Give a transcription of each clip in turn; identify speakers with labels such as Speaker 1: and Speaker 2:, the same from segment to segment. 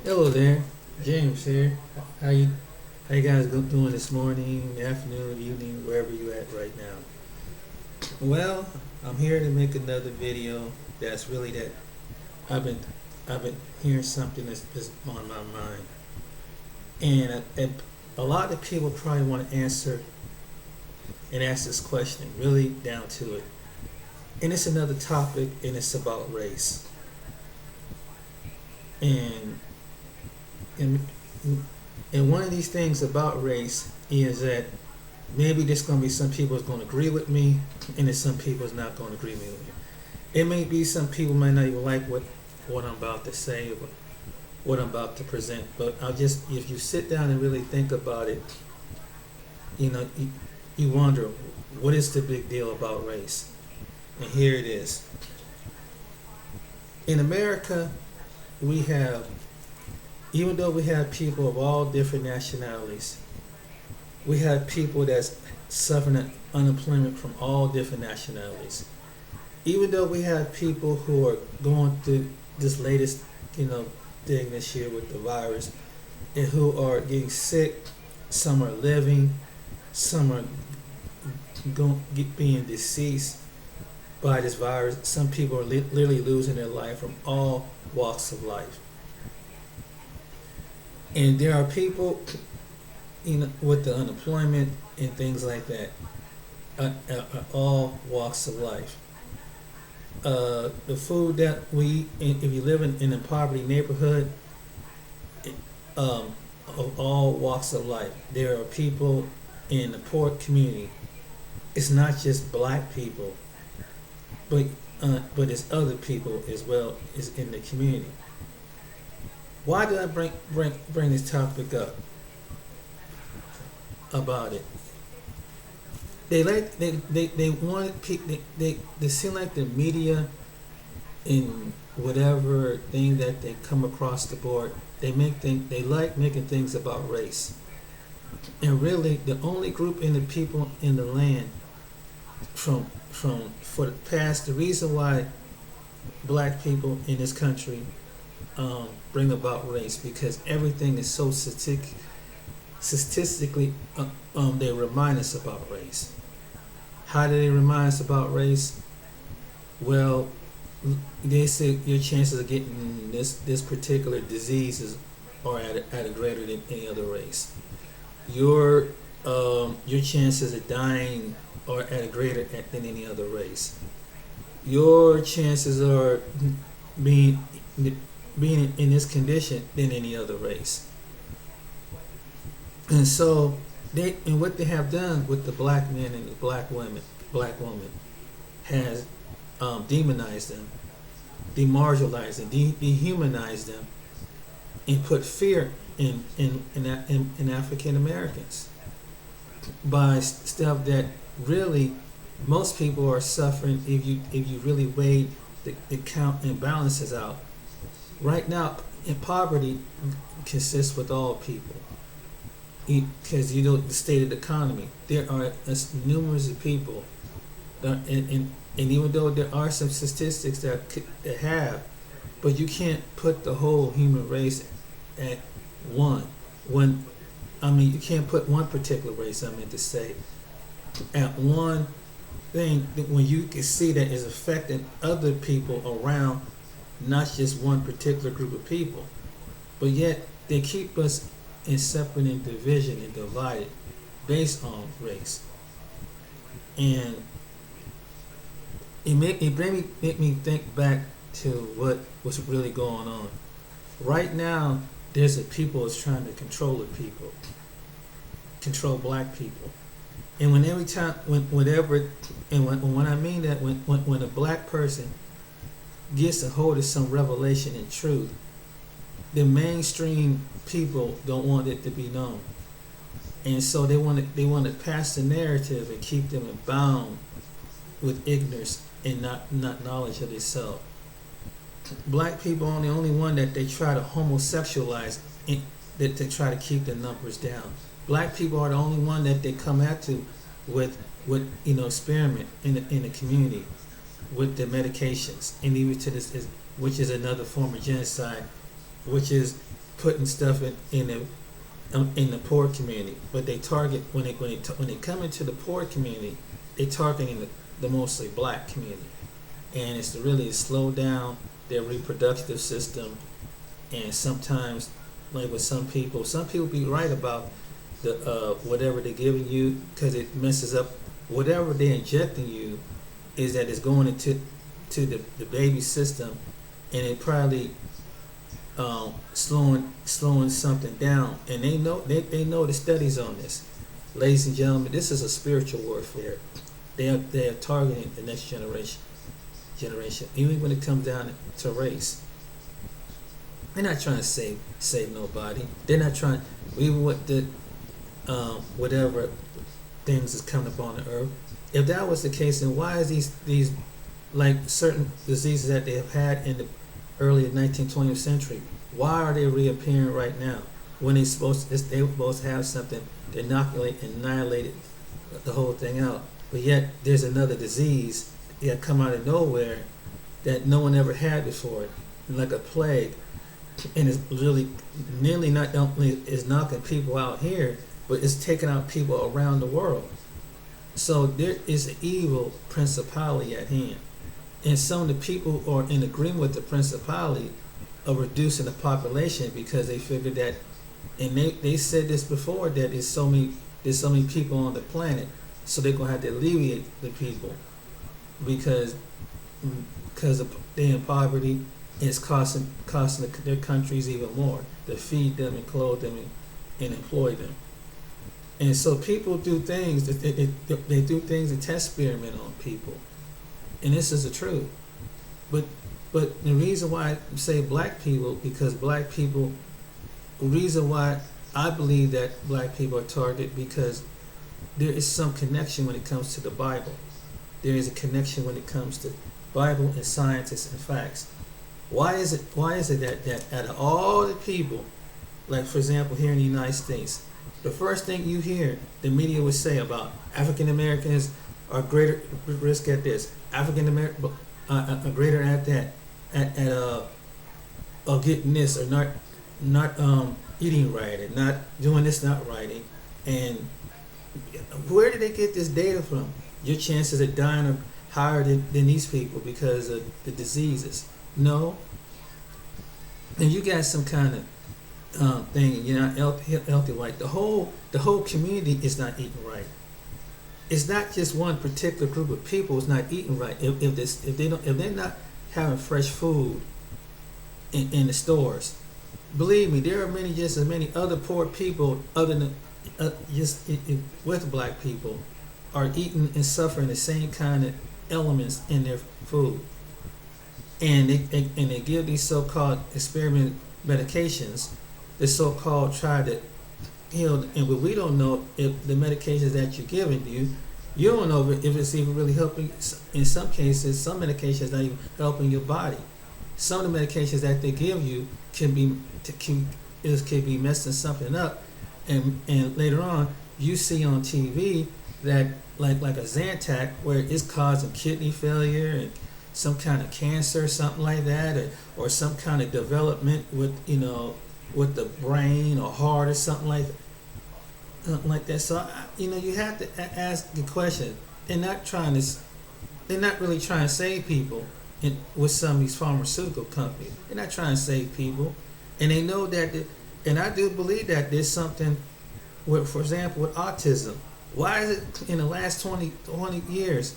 Speaker 1: Hello there, James here. How you how you guys doing this morning, afternoon, evening, wherever you at right now? Well, I'm here to make another video that's really that I've been I've been hearing something that's on my mind, and a lot of people probably want to answer and ask this question really down to it. And it's another topic, and it's about race. And and and one of these things about race is that maybe there's going to be some people that's going to agree with me, and there's some people that's not going to agree with me. It may be some people might not even like what I'm about to say or what I'm about to present, but I'll just if you sit down and really think about it, you know, you wonder what is the big deal about race, and here it is. In America, we have even though we have people of all different nationalities, we have people that's suffering unemployment from all different nationalities. Even though we have people who are going through this latest, thing this year with the virus, and who are getting sick, some are living, some are being deceased by this virus. Some people are literally losing their life from all walks of life. And there are people, with the unemployment and things like that, all walks of life. The food that we eat, if you live in a poverty neighborhood, of all walks of life, there are people in the poor community. It's not just black people, but it's other people as well as in the community. Why did I bring this topic up about it? They want they seem like the media in whatever thing that they come across the board, they like making things about race. And really the only group in the people in the land from for the past, the reason why black people in this country bring about race, because everything is so statistically they remind us about race. How do they remind us about race? Well, they say your chances of getting this particular diseases are at a greater than any other race. Your chances of dying are at a greater than any other race. Your chances are being in this condition than any other race. And so what they have done with the black men and the black woman has demonized them, demarginalized them, dehumanized them, and put fear in African Americans by stuff that really most people are suffering. If you really weigh the count and balances out, right now in poverty consists with all people. Because the state of the economy, there are numerous of people, and even though there are some statistics that have, but you can't put the whole human race at one. You can't put one particular race, I meant to say, at one thing when you can see that is affecting other people around, not just one particular group of people, but yet they keep us in separate and division and divided based on race. And it make me think back to what was really going on. Right now, there's a people that's trying to control the people, control black people. And when I mean that, when a black person gets a hold of some revelation and truth, the mainstream people don't want it to be known, and so they want to pass the narrative and keep them bound with ignorance and not knowledge of themselves. Black people are the only one that they try to homosexualize, that they try to keep the numbers down. Black people are the only one that they come at to with experiment in the community with the medications, and even to this, which is another form of genocide, which is putting stuff in the poor community, but they target when they come into the poor community, they targeting the mostly black community, and it's to really slow down their reproductive system. And sometimes, like with some people be right about the whatever they're giving you, because it messes up whatever they're injecting you, is that it's going into the baby system, and it probably slowing something down. And they know the studies on this, ladies and gentlemen. This is a spiritual warfare. They are targeting the next generation, even when it comes down to race. They're not trying to save nobody. They're not trying, even with the whatever things is coming upon the earth. If that was the case, then why is these like certain diseases that they have had in the early 19th, 20th century, why are they reappearing right now when they supposed to have something to annihilate the whole thing out? But yet there's another disease that come out of nowhere that no one ever had before, like a plague, and it's really nearly not only is knocking people out here, but it's taking out people around the world. So there is an evil principality at hand. And some of the people are in agreement with the principality of reducing the population, because they figured that, and they said this before, that there's so many people on the planet, so they're gonna have to alleviate the people because they're in poverty, and it's costing their countries even more to feed them and clothe them and employ them. And so people do things, they do things to test experiment on people. And this is the truth. But the reason why I say black people, because black people, the reason why I believe that black people are targeted, because there is some connection when it comes to the Bible. There is a connection when it comes to Bible and scientists and facts. Why is it that out of all the people, like for example here in the United States, the first thing you hear the media would say about African Americans are greater risk at this, African American are greater at that, of getting this, or not eating right, and not doing this, not writing. And where did they get this data from? Your chances of dying are higher than these people because of the diseases. No. And you got some kind of thing, you're not healthy, like the whole community is not eating right. It's not just one particular group of people is not eating right. If they're not having fresh food in the stores, believe me, there are just as many other poor people other than with black people are eating and suffering the same kind of elements in their food. And they give these so-called experiment medications, the so-called try to heal, and we don't know if the medications that you're giving you don't know if it's even really helping. In some cases, some medications not even helping your body. Some of the medications that they give you can be messing something up, and later on you see on TV that like a Zantac, where it's causing kidney failure and some kind of cancer, something like that, or some kind of development with the brain or heart or something like that. So you have to ask the question. They're not really trying to save people with some of these pharmaceutical companies. They're not trying to save people, and they know that. And I do believe that there's something with, for example, with autism. Why is it in the last 20 years,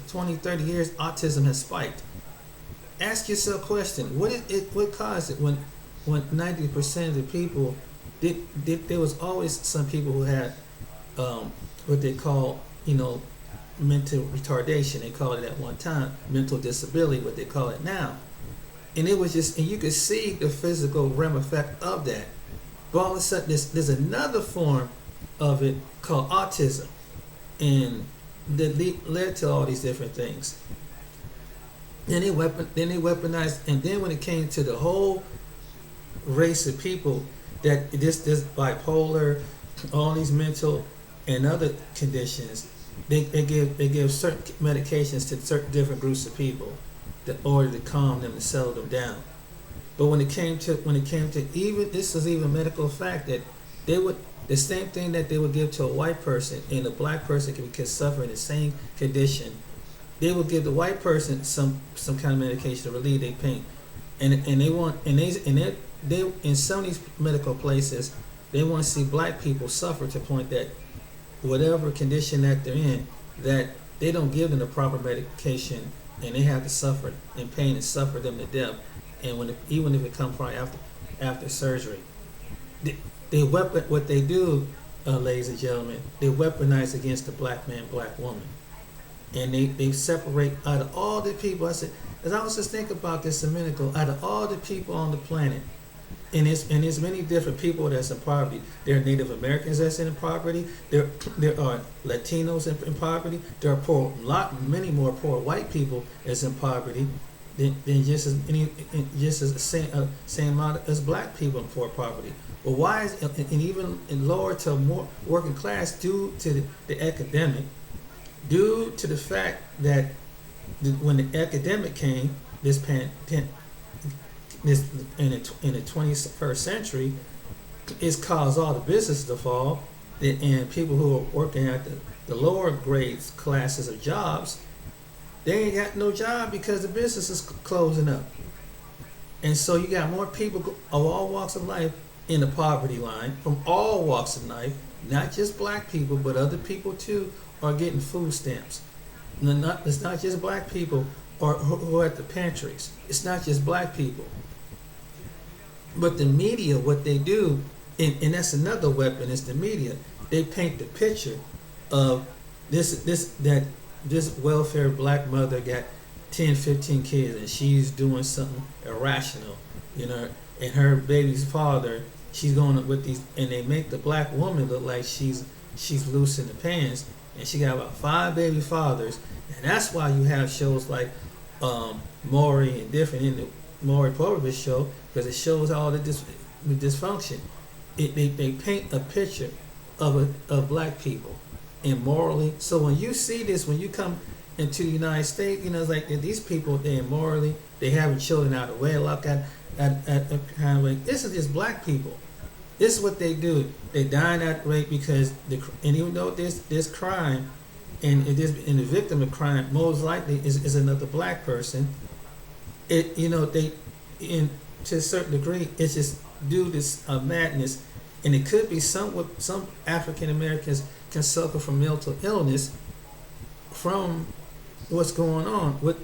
Speaker 1: 20, 30 years, autism has spiked? Ask yourself a question. What caused it when 90% of the people there was always some people who had what they call mental retardation. They called it at one time mental disability, what they call it now. And it was and you could see the physical rem effect of that. But all of a sudden there's another form of it called autism, and that led to all these different things. Then they weaponized, and then when it came to the whole race of people, that this bipolar, all these mental and other conditions, they give certain medications to certain different groups of people in order to calm them and settle them down. But when it came to even this is even medical fact that they would the same thing that they would give to a white person and a black person can suffer in the same condition. They would give the white person some kind of medication to relieve their pain, and they want they in some of these medical places they want to see black people suffer to the point that whatever condition that they're in, that they don't give them the proper medication and they have to suffer in pain and suffer them to death. And even if it comes probably after surgery, they weapon what they do, ladies and gentlemen. They weaponize against the black man, black woman, and they separate out of all the people. I said, as I was just thinking about this a minute ago, out of all the people on the planet, and there's many different people that's in poverty. There are Native Americans that's in poverty. There are Latinos in poverty. There are many more poor white people that's in poverty than just as the same amount as black people in poor poverty. Well, why is and even in lower to more working class due to the academic, due to the fact that when the academic came, this in the 21st century, it's caused all the businesses to fall, and people who are working at the lower grades classes of jobs, they ain't got no job because the business is closing up. And so you got more people of all walks of life in the poverty line, from all walks of life, not just black people, but other people too are getting food stamps. It's not just black people who are at the pantries. It's not just black people. But the media, what they do, and that's another weapon, is the media. They paint the picture of this welfare black mother got 10, 15 kids and she's doing something irrational, and her baby's father, she's going with these, and they make the black woman look like she's loose in the pants, and she got about 5 baby fathers, and that's why you have shows like Maury and different in the Maury Povich show, because it shows all the dysfunction. They paint a picture of black people immorally. So when you see this, when you come into the United States, it's like these people, they immorally, they having children out of wedlock at kind of like, this is just black people. This is what they do. They dying at rate because and even though there's crime, and the victim of crime most likely is another black person. They to a certain degree, it's just due to this madness, and it could be some African Americans can suffer from mental illness from what's going on with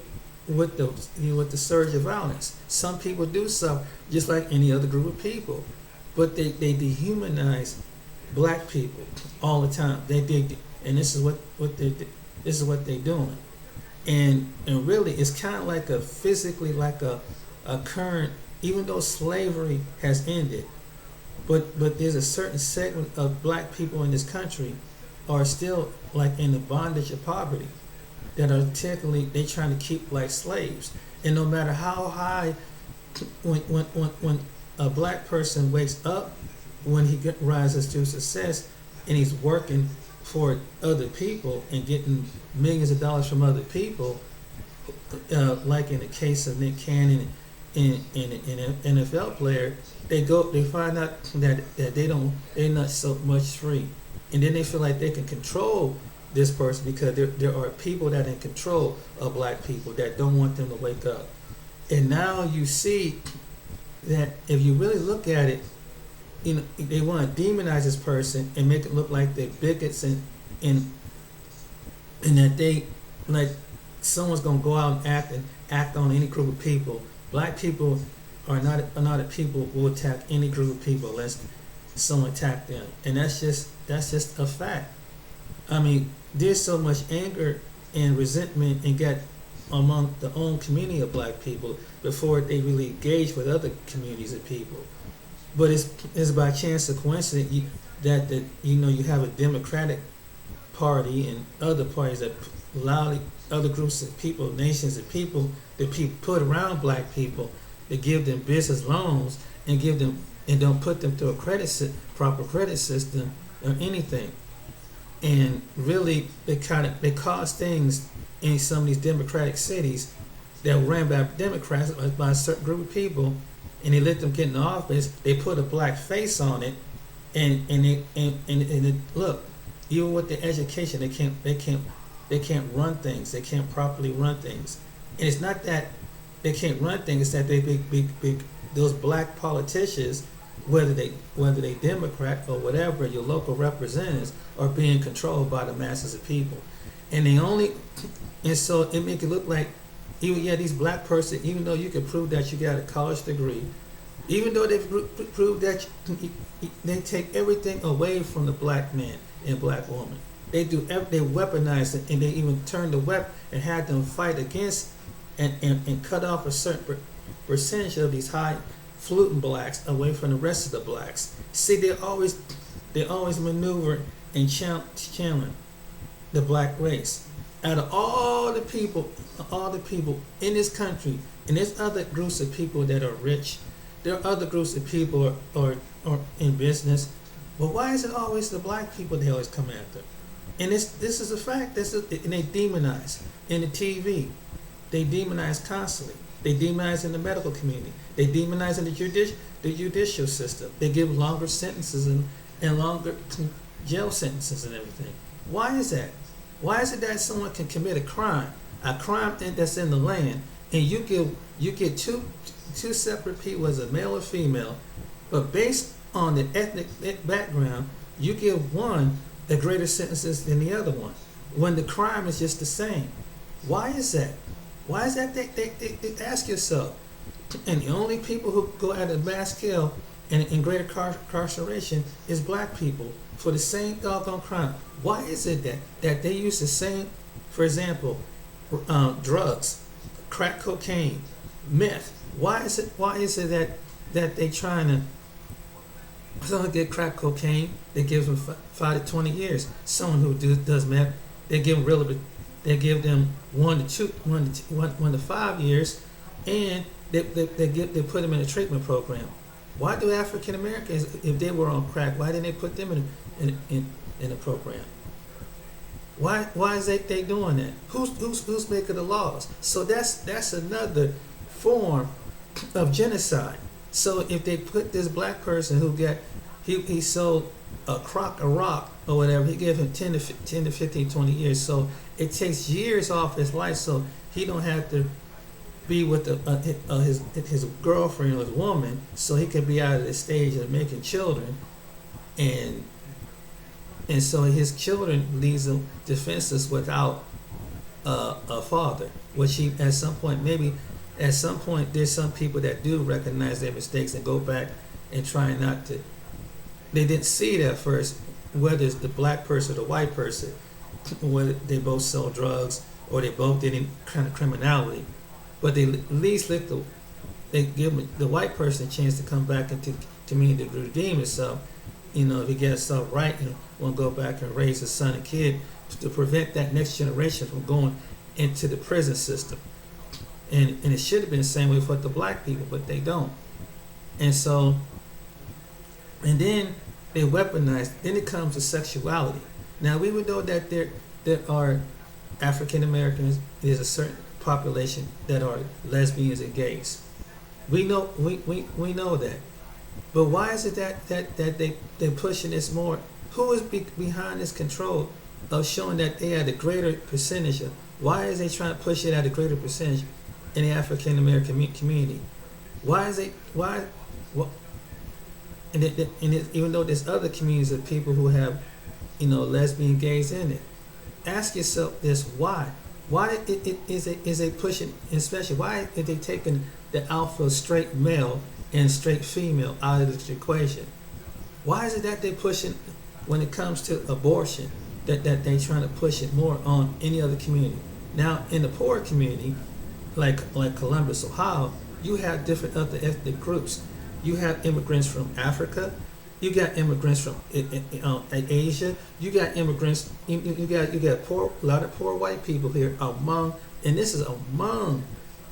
Speaker 1: the surge of violence. Some people do suffer just like any other group of people, but they dehumanize black people all the time. And this is what they're doing, and really it's kind of like a physically like a current, even though slavery has ended, but there's a certain segment of black people in this country are still like in the bondage of poverty, that are technically they trying to keep like slaves. And no matter how high, when a black person wakes up, when he rises to success and he's working for other people and getting millions of dollars from other people, like in the case of Nick Cannon and an NFL player, they find out that they're not so much free, and then they feel like they can control this person because there are people that are in control of black people that don't want them to wake up. And now you see that if you really look at it, they want to demonize this person and make it look like they're bigots and that they like someone's gonna go out and act on any group of people. Black people are not a people who will attack any group of people unless someone attack them, and that's just a fact. I mean, there's so much anger and resentment and get among the own community of black people before they really engage with other communities of people. But it's by chance or coincidence that you have a Democratic Party and other parties that allow other groups of people, nations of people, that people put around black people, that give them business loans and don't put them through a proper credit system or anything. And really, they cause things in some of these democratic cities that were ran by Democrats, by a certain group of people, and they let them get in office, they put a black face on it, and look, even with the education, they can't run things. They can't properly run things, and it's not that they can't run things. It's that they big those black politicians, whether they Democrat or whatever, your local representatives are being controlled by the masses of people, and so it make it look like these black person, even though you can prove that you got a college degree, even though they've proved that they take everything away from the black man and black woman. They weaponize it, and they even turn the weapon and have them fight against and cut off a certain percentage of these high fluting blacks away from the rest of the blacks. See, they always maneuver and challenge the black race. Out of all the people in this country, and there's other groups of people that are rich, there are other groups of people are in business, but why is it always the black people they always come after? And this is a fact. And they demonize in the TV. They demonize constantly. They demonize in the medical community. They demonize in the judicial system. They give longer sentences and longer jail sentences and everything. Why is that? Why is it that someone can commit a crime that's in the land, and you get two separate people as a male or female, but based on the ethnic background, you give one a greater sentences than the other one, when the crime is just the same? Why is that? Why is that? They ask yourself. And the only people who go at a mass scale and in greater incarceration is black people for the same doggone crime. Why is it that they use the same, for example, drugs, crack cocaine, meth? Why is it that they trying to, someone get crack cocaine, they give them 5 to 20 years. Someone who does meth, they give them 1 to 5 years, and they put them in a treatment program. Why do African Americans, if they were on crack, why didn't they put them in a program? Why is they doing that? Who's making the laws? So that's another form of genocide. So if they put this black person he sold a crock of rock or whatever, he gave him 10 to 15, 20 years. So it takes years off his life, so he don't have to be with his girlfriend or his woman, so he could be out of the stage of making children, and so his children leaves him defenseless without a father, which he at some point there's some people that do recognize their mistakes and go back and try not to. They didn't see it at first, whether it's the black person or the white person, whether they both sell drugs or they both did any kind of criminality, but they at least they give the white person a chance to come back into the community to redeem himself. If he gets himself right, want to go back and raise his son and kid to prevent that next generation from going into the prison system. And it should have been the same way for the black people, but they don't. And so, and then they weaponize. Then it comes to sexuality. Now we would know that there are African Americans. There's a certain population that are lesbians and gays. We know that. But why is it that they're pushing this more? Who is behind this control of showing that they had a greater percentage of? Why is they trying to push it at a greater percentage in the African American community? Why is it why? What? And even though there's other communities of people who have, lesbian, gays in it, ask yourself this: why? Why is it pushing, especially why are they taking the alpha straight male and straight female out of the equation? Why is it that they're pushing, when it comes to abortion, that they're trying to push it more on any other community? Now, in the poor community, like Columbus, Ohio, you have different other ethnic groups. You have immigrants from Africa. You got immigrants from Asia. You got immigrants. You got a lot of poor white people here and this is among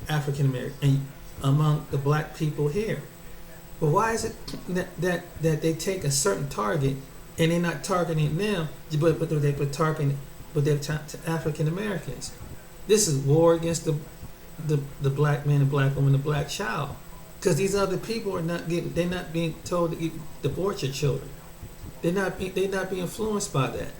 Speaker 1: African American and among the black people here. But why is it that they take a certain target and they're not targeting them, but they're targeting African Americans? This is war against the black man and black woman, the black child. because these other people are not getting. They're not being told to abort your children. They're not being influenced by that.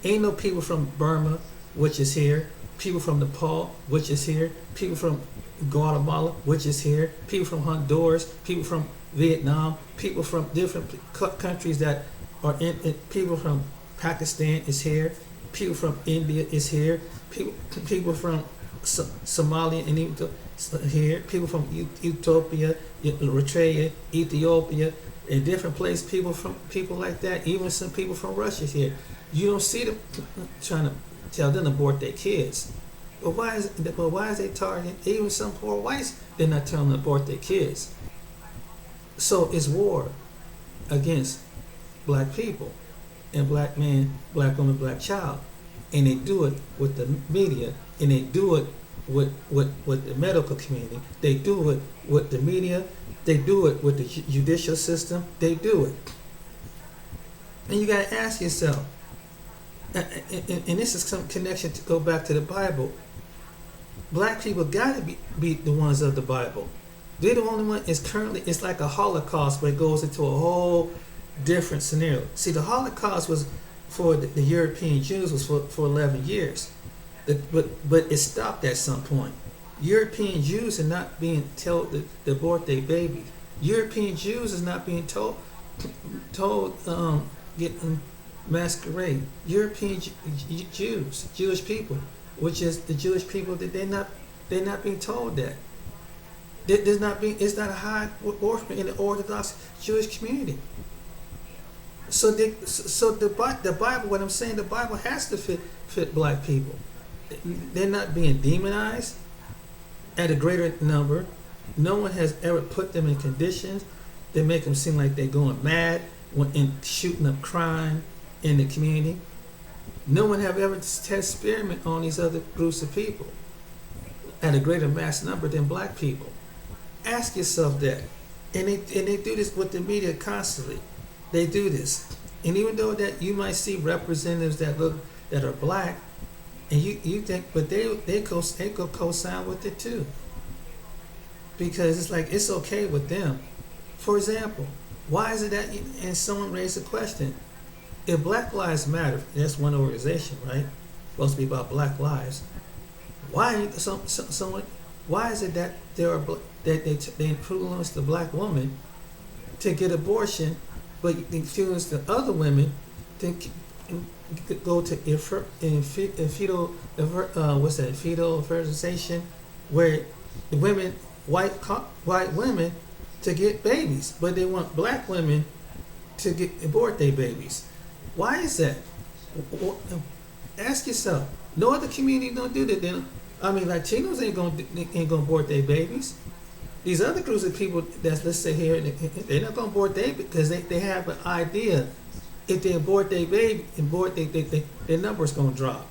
Speaker 1: Ain't no people from Burma, which is here. People from Nepal, which is here. People from Guatemala, which is here. People from Honduras. People from Vietnam. People from different countries that are in. People from Pakistan is here. People from India is here. People from Somalia and here. People from Ethiopia, Eritrea, Ethiopia, in different places. People like that. Even some people from Russia is here. You don't see them trying to tell them to abort their kids. But why is they targeting even some poor whites? They're not telling them to abort their kids. So it's war against black people and black man, black woman, black child. And they do it with the media, and they do it with the medical community. They do it with the media. They do it with the judicial system. They do it. And you got to ask yourself, and this is some connection to go back to the Bible. Black people got to be the ones of the Bible. They're the only one. It's like a Holocaust, but it goes into a whole different scenario. See, the Holocaust was for the European Jews was for 11 years, but it stopped at some point. European Jews are not being told to abort their babies. European Jews is not being told get masquerade. European Jews, Jewish people, which is the Jewish people, that they're not being told that. It's not a high orphan in the Orthodox Jewish community. So the Bible, what I'm saying, the Bible has to fit black people. They're not being demonized at a greater number. No one has ever put them in conditions that make them seem like they're going mad and shooting up crime in the community. No one have ever had experiment on these other groups of people at a greater mass number than black people. Ask yourself that. And they do this with the media constantly. They do this. And even though that you might see representatives that are black, and you think, but they co-sign with it too. Because it's like it's okay with them. For example, why is it that, and someone raised a question, if Black Lives Matter, that's one organization, right? Supposed to be about black lives. Why is it that they influence the black woman to get abortion, but influence the other women to go to fetal fertilization, where the women, white women, to get babies, but they want black women to abort their babies. Why is that? Ask yourself. No other community don't do that. Latinos ain't gonna abort their babies. These other groups of people that's, let's say here, they're not gonna abort because they have an idea. If they abort their baby, their number's gonna drop.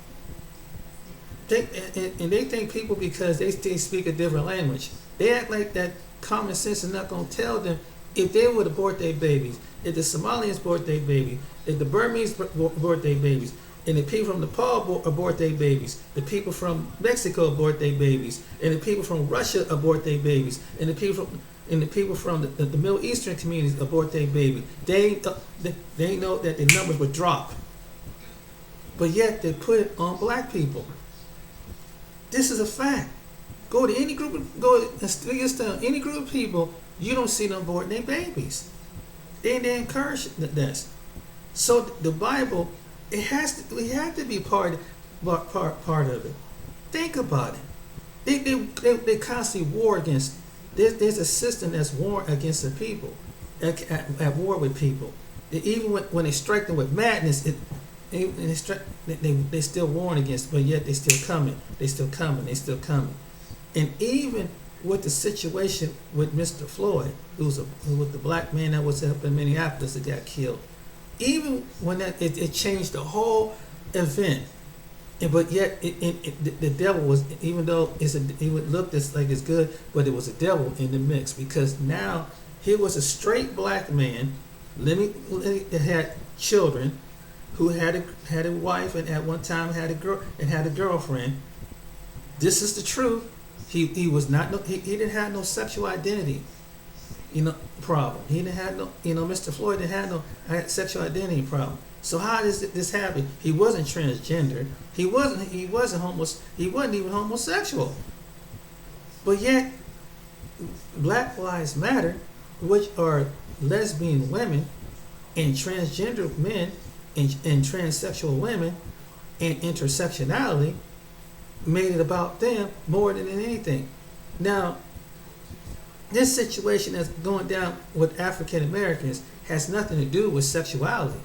Speaker 1: They think people, because they speak a different language, they act like that common sense is not gonna tell them if they would abort their babies, if the Somalians abort their babies, if the Burmese abort their babies, and the people from Nepal abort their babies, the people from Mexico abort their babies, and the people from Russia abort their babies, and the people from the Middle Eastern communities abort their baby, they know that the numbers would drop. But yet they put it on black people. This is a fact. Go to any group any group of people, you don't see them aborting their babies. They encourage this. So the Bible, we have to be part of it. Think about it. They constantly war against. There's a system that's war against the people, at war with people. Even when they strike them with madness, they still warn against, but yet they still coming. They still coming. And even with the situation with Mr. Floyd, who was with the black man that was up in Minneapolis that got killed, even when it changed the whole event, but yet the devil was, even though it would look like it's good, but it was a devil in the mix, because now he was a straight black man, that had children, who had a wife, and at one time had a girlfriend. This is the truth. He didn't have no sexual identity. problem. He didn't have no, Mr. Floyd didn't have no sexual identity problem. So how does this happen? He wasn't transgender. He wasn't even homosexual. But yet, Black Lives Matter, which are lesbian women and transgender men and transsexual women and intersectionality, made it about them more than anything. Now, this situation that's going down with African Americans has nothing to do with sexuality.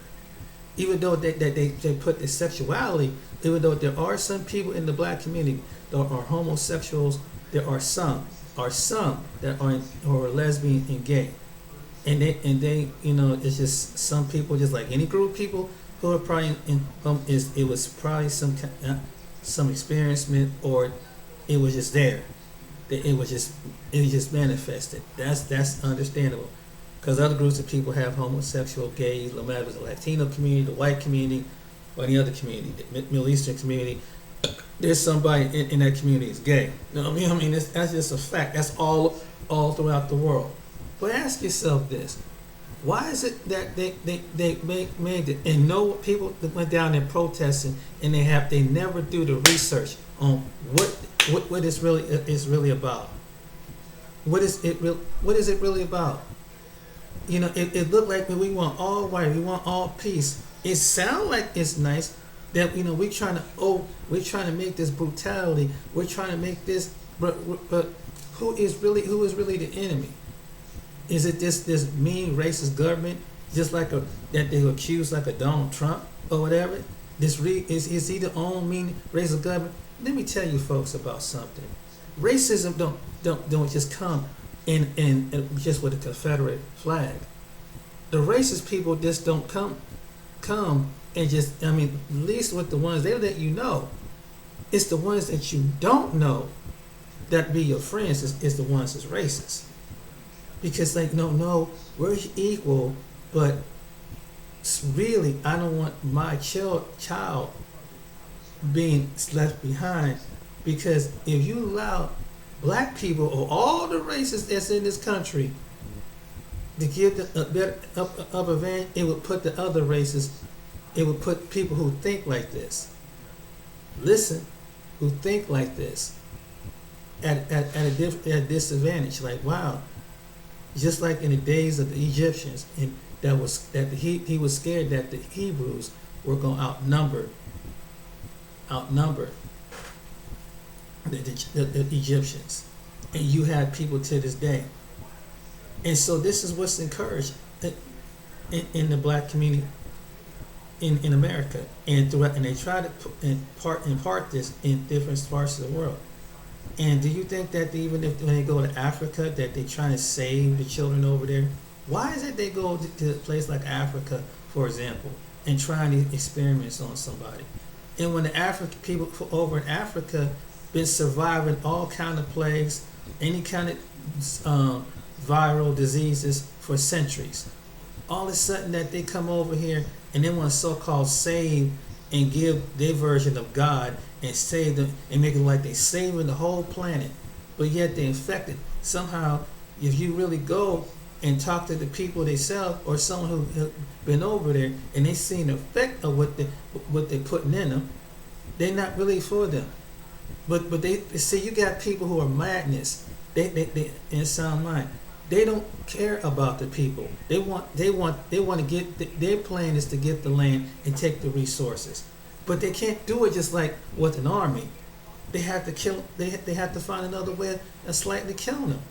Speaker 1: Even though they put the sexuality, even though there are some people in the black community that are homosexuals, there are some that are lesbian and gay. And they it's just some people, just like any group of people who are probably it was probably some experiment, or it was just there. It was just manifested. That's understandable, because other groups of people have homosexual, gays, no matter if it's the Latino community, the white community, or any other community, the Middle Eastern community. There's somebody in that community is gay. You know what I mean? That's just a fact. That's all throughout the world. But ask yourself this: why is it that they made it, and no people that went down there protesting, and they never do the research on what is really about? What is it really about? It looked like we want all white, we want all peace. It sounds like it's nice that we're trying to make this brutality. We're trying to make this, but who is really the enemy? Is it this mean racist government, just like that they accuse like a Donald Trump or whatever? Is he the only mean racist government? Let me tell you folks about something. Racism don't just come in just with a Confederate flag. The racist people just don't come and just, at least with the ones they let you know. It's the ones that you don't know that be your friends is the ones that's racist. Because no, we're equal, but really I don't want my child being left behind, because if you allow black people or all the races that's in this country to give a better upper advantage, it would put the other races, it would put people who think like this, who think like this at a disadvantage. Like, wow, just like in the days of the Egyptians, and he was scared that the Hebrews were going to outnumber the Egyptians, and you have people to this day. And so this is what's encouraged in the black community in America and throughout, and they try to impart this in different parts of the world. And do you think that even if when they go to Africa that they trying to save the children over there? Why is it they go to a place like Africa, for example, and trying these experiments on somebody? And when the African people over in Africa been surviving all kind of plagues, any kind of viral diseases for centuries, all of a sudden that they come over here and they want to so-called save and give their version of God and save them and make it like they saving the whole planet, but yet they infected. Somehow, if you really go and talk to the people themselves or someone who been over there and they seen the effect of what they putting in them, they're not really for them. But they see, you got people who are madness. They in sound mind. They don't care about the people. They want to get their plan is to get the land and take the resources. But they can't do it just like with an army. They have to kill. They have to find another way of slightly killing them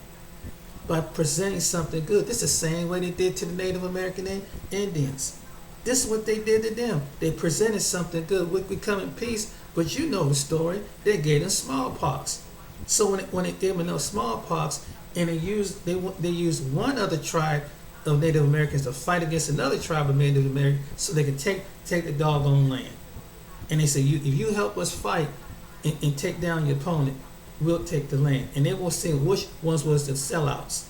Speaker 1: by presenting something good. This is the same way they did to the Native American Indians. This is what they did to them. They presented something good. We come in peace, but you know the story. They gave them smallpox. So when they gave them no smallpox, and they used one other tribe of Native Americans to fight against another tribe of Native Americans, so they could take the doggone land. And they say, if you help us fight and take down your opponent, we'll take the land. And they will see which ones was the sellouts.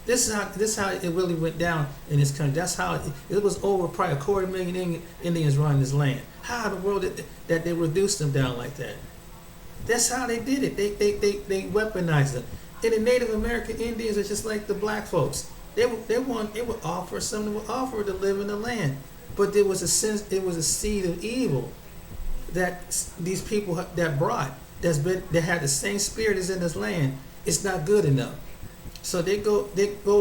Speaker 1: This is how it really went down in this country. That's how it was over probably 250,000 Indians running this land. How in the world that they reduced them down like that? That's how they did it. They weaponized them. And the Native American Indians are just like the black folks. They would offer something, would offer to live in the land, but there was a sense, it was a seed of evil that these people that brought, that had the same spirit as in this land. It's not good enough. So they go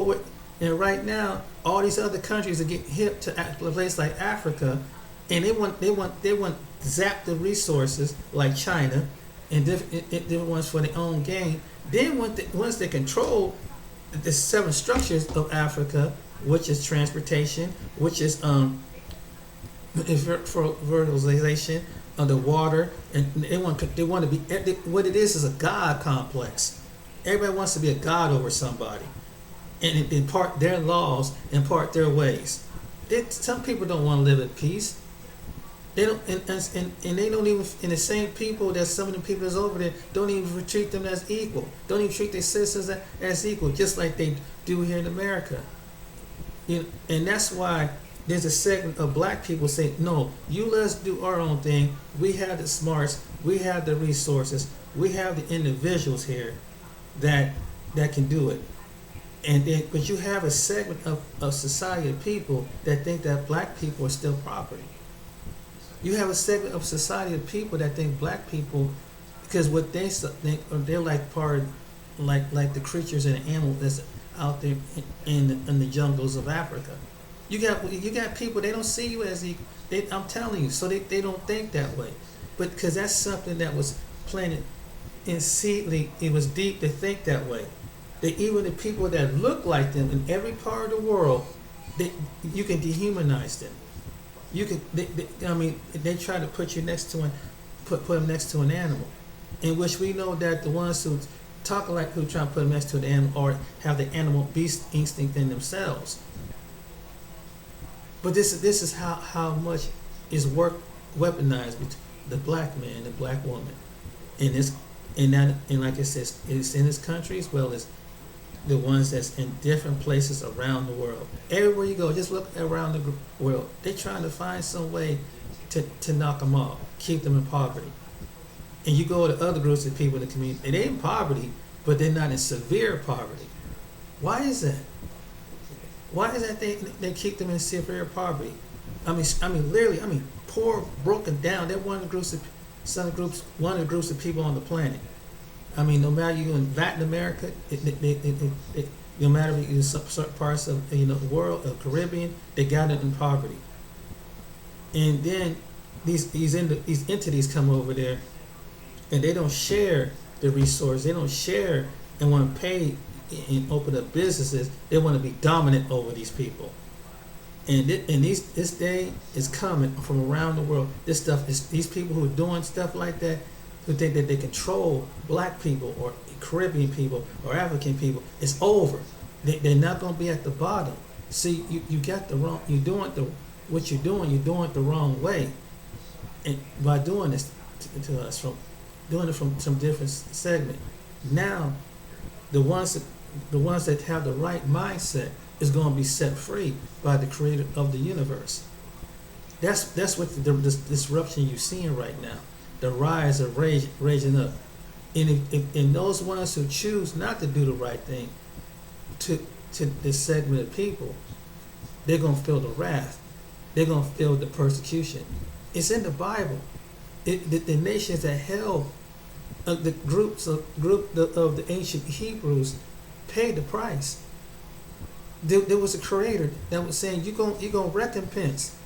Speaker 1: with, and right now all these other countries are getting hip to a place like Africa, and they want zap the resources like China, and different ones for their own gain. Then once they control the seven structures of Africa, which is transportation, which is fertilization of the water, and they want to be, what it is a god complex. Everybody wants to be a god over somebody, and impart their laws, impart their ways. Some people don't want to live at peace. They don't, and they don't even. And the same people that some of the people that's over there don't even treat them as equal. Don't even treat their citizens as equal, just like they do here in America. And that's why there's a segment of black people saying, "No, you let's do our own thing. We have the smarts, we have the resources, we have the individuals here that can do it." And then, but you have a segment of society of people that think that black people are still property. You have a segment of society of people that think black people, because what they think, or they're like part, like the creatures and the animals that's out there in the jungles of Africa. You got people, they don't see you as equal. I'm telling you, so they don't think that way. But because that's something that was planted in seedly, it was deep to think that way. That even the people that look like them in every part of the world, you can dehumanize them. You can, they try to put you next to put them next to an animal, in which we know that the ones who talk like who try to put them next to the animal or have the animal beast instinct in themselves. But this is how much is weaponized between the black man and the black woman, and like it says, it's in this country as well as the ones that's in different places around the world. Everywhere you go, just look around the world. They're trying to find some way to knock them off, keep them in poverty. And you go to other groups of people in the community, and they're in poverty, but they're not in severe poverty. Why is that? Why is that they keep them in severe poverty? Literally, poor, broken down. They're one of the groups of people on the planet. No matter you in Latin America, no matter you in certain parts of the world, of Caribbean, they got it in poverty. And then these entities come over there, and they don't share the resource. They don't share and want to pay and open up businesses. They want to be dominant over these people. And this day is coming from around the world. This stuff is, these people who are doing stuff like that, who think that they control black people or Caribbean people or African people, it's over. They're not going to be at the bottom. See, you got the wrong. You're doing it the wrong way, and by doing this to us, doing it from some different segment. Now, the ones that have the right mindset is going to be set free by the Creator of the universe. That's what the disruption you're seeing right now. The rise of raising up, and those ones who choose not to do the right thing, to this segment of people, they're gonna feel the wrath. They're gonna feel the persecution. It's in the Bible. The nations that held the group of the ancient Hebrews paid the price. There was a Creator that was saying, you're gonna recompense.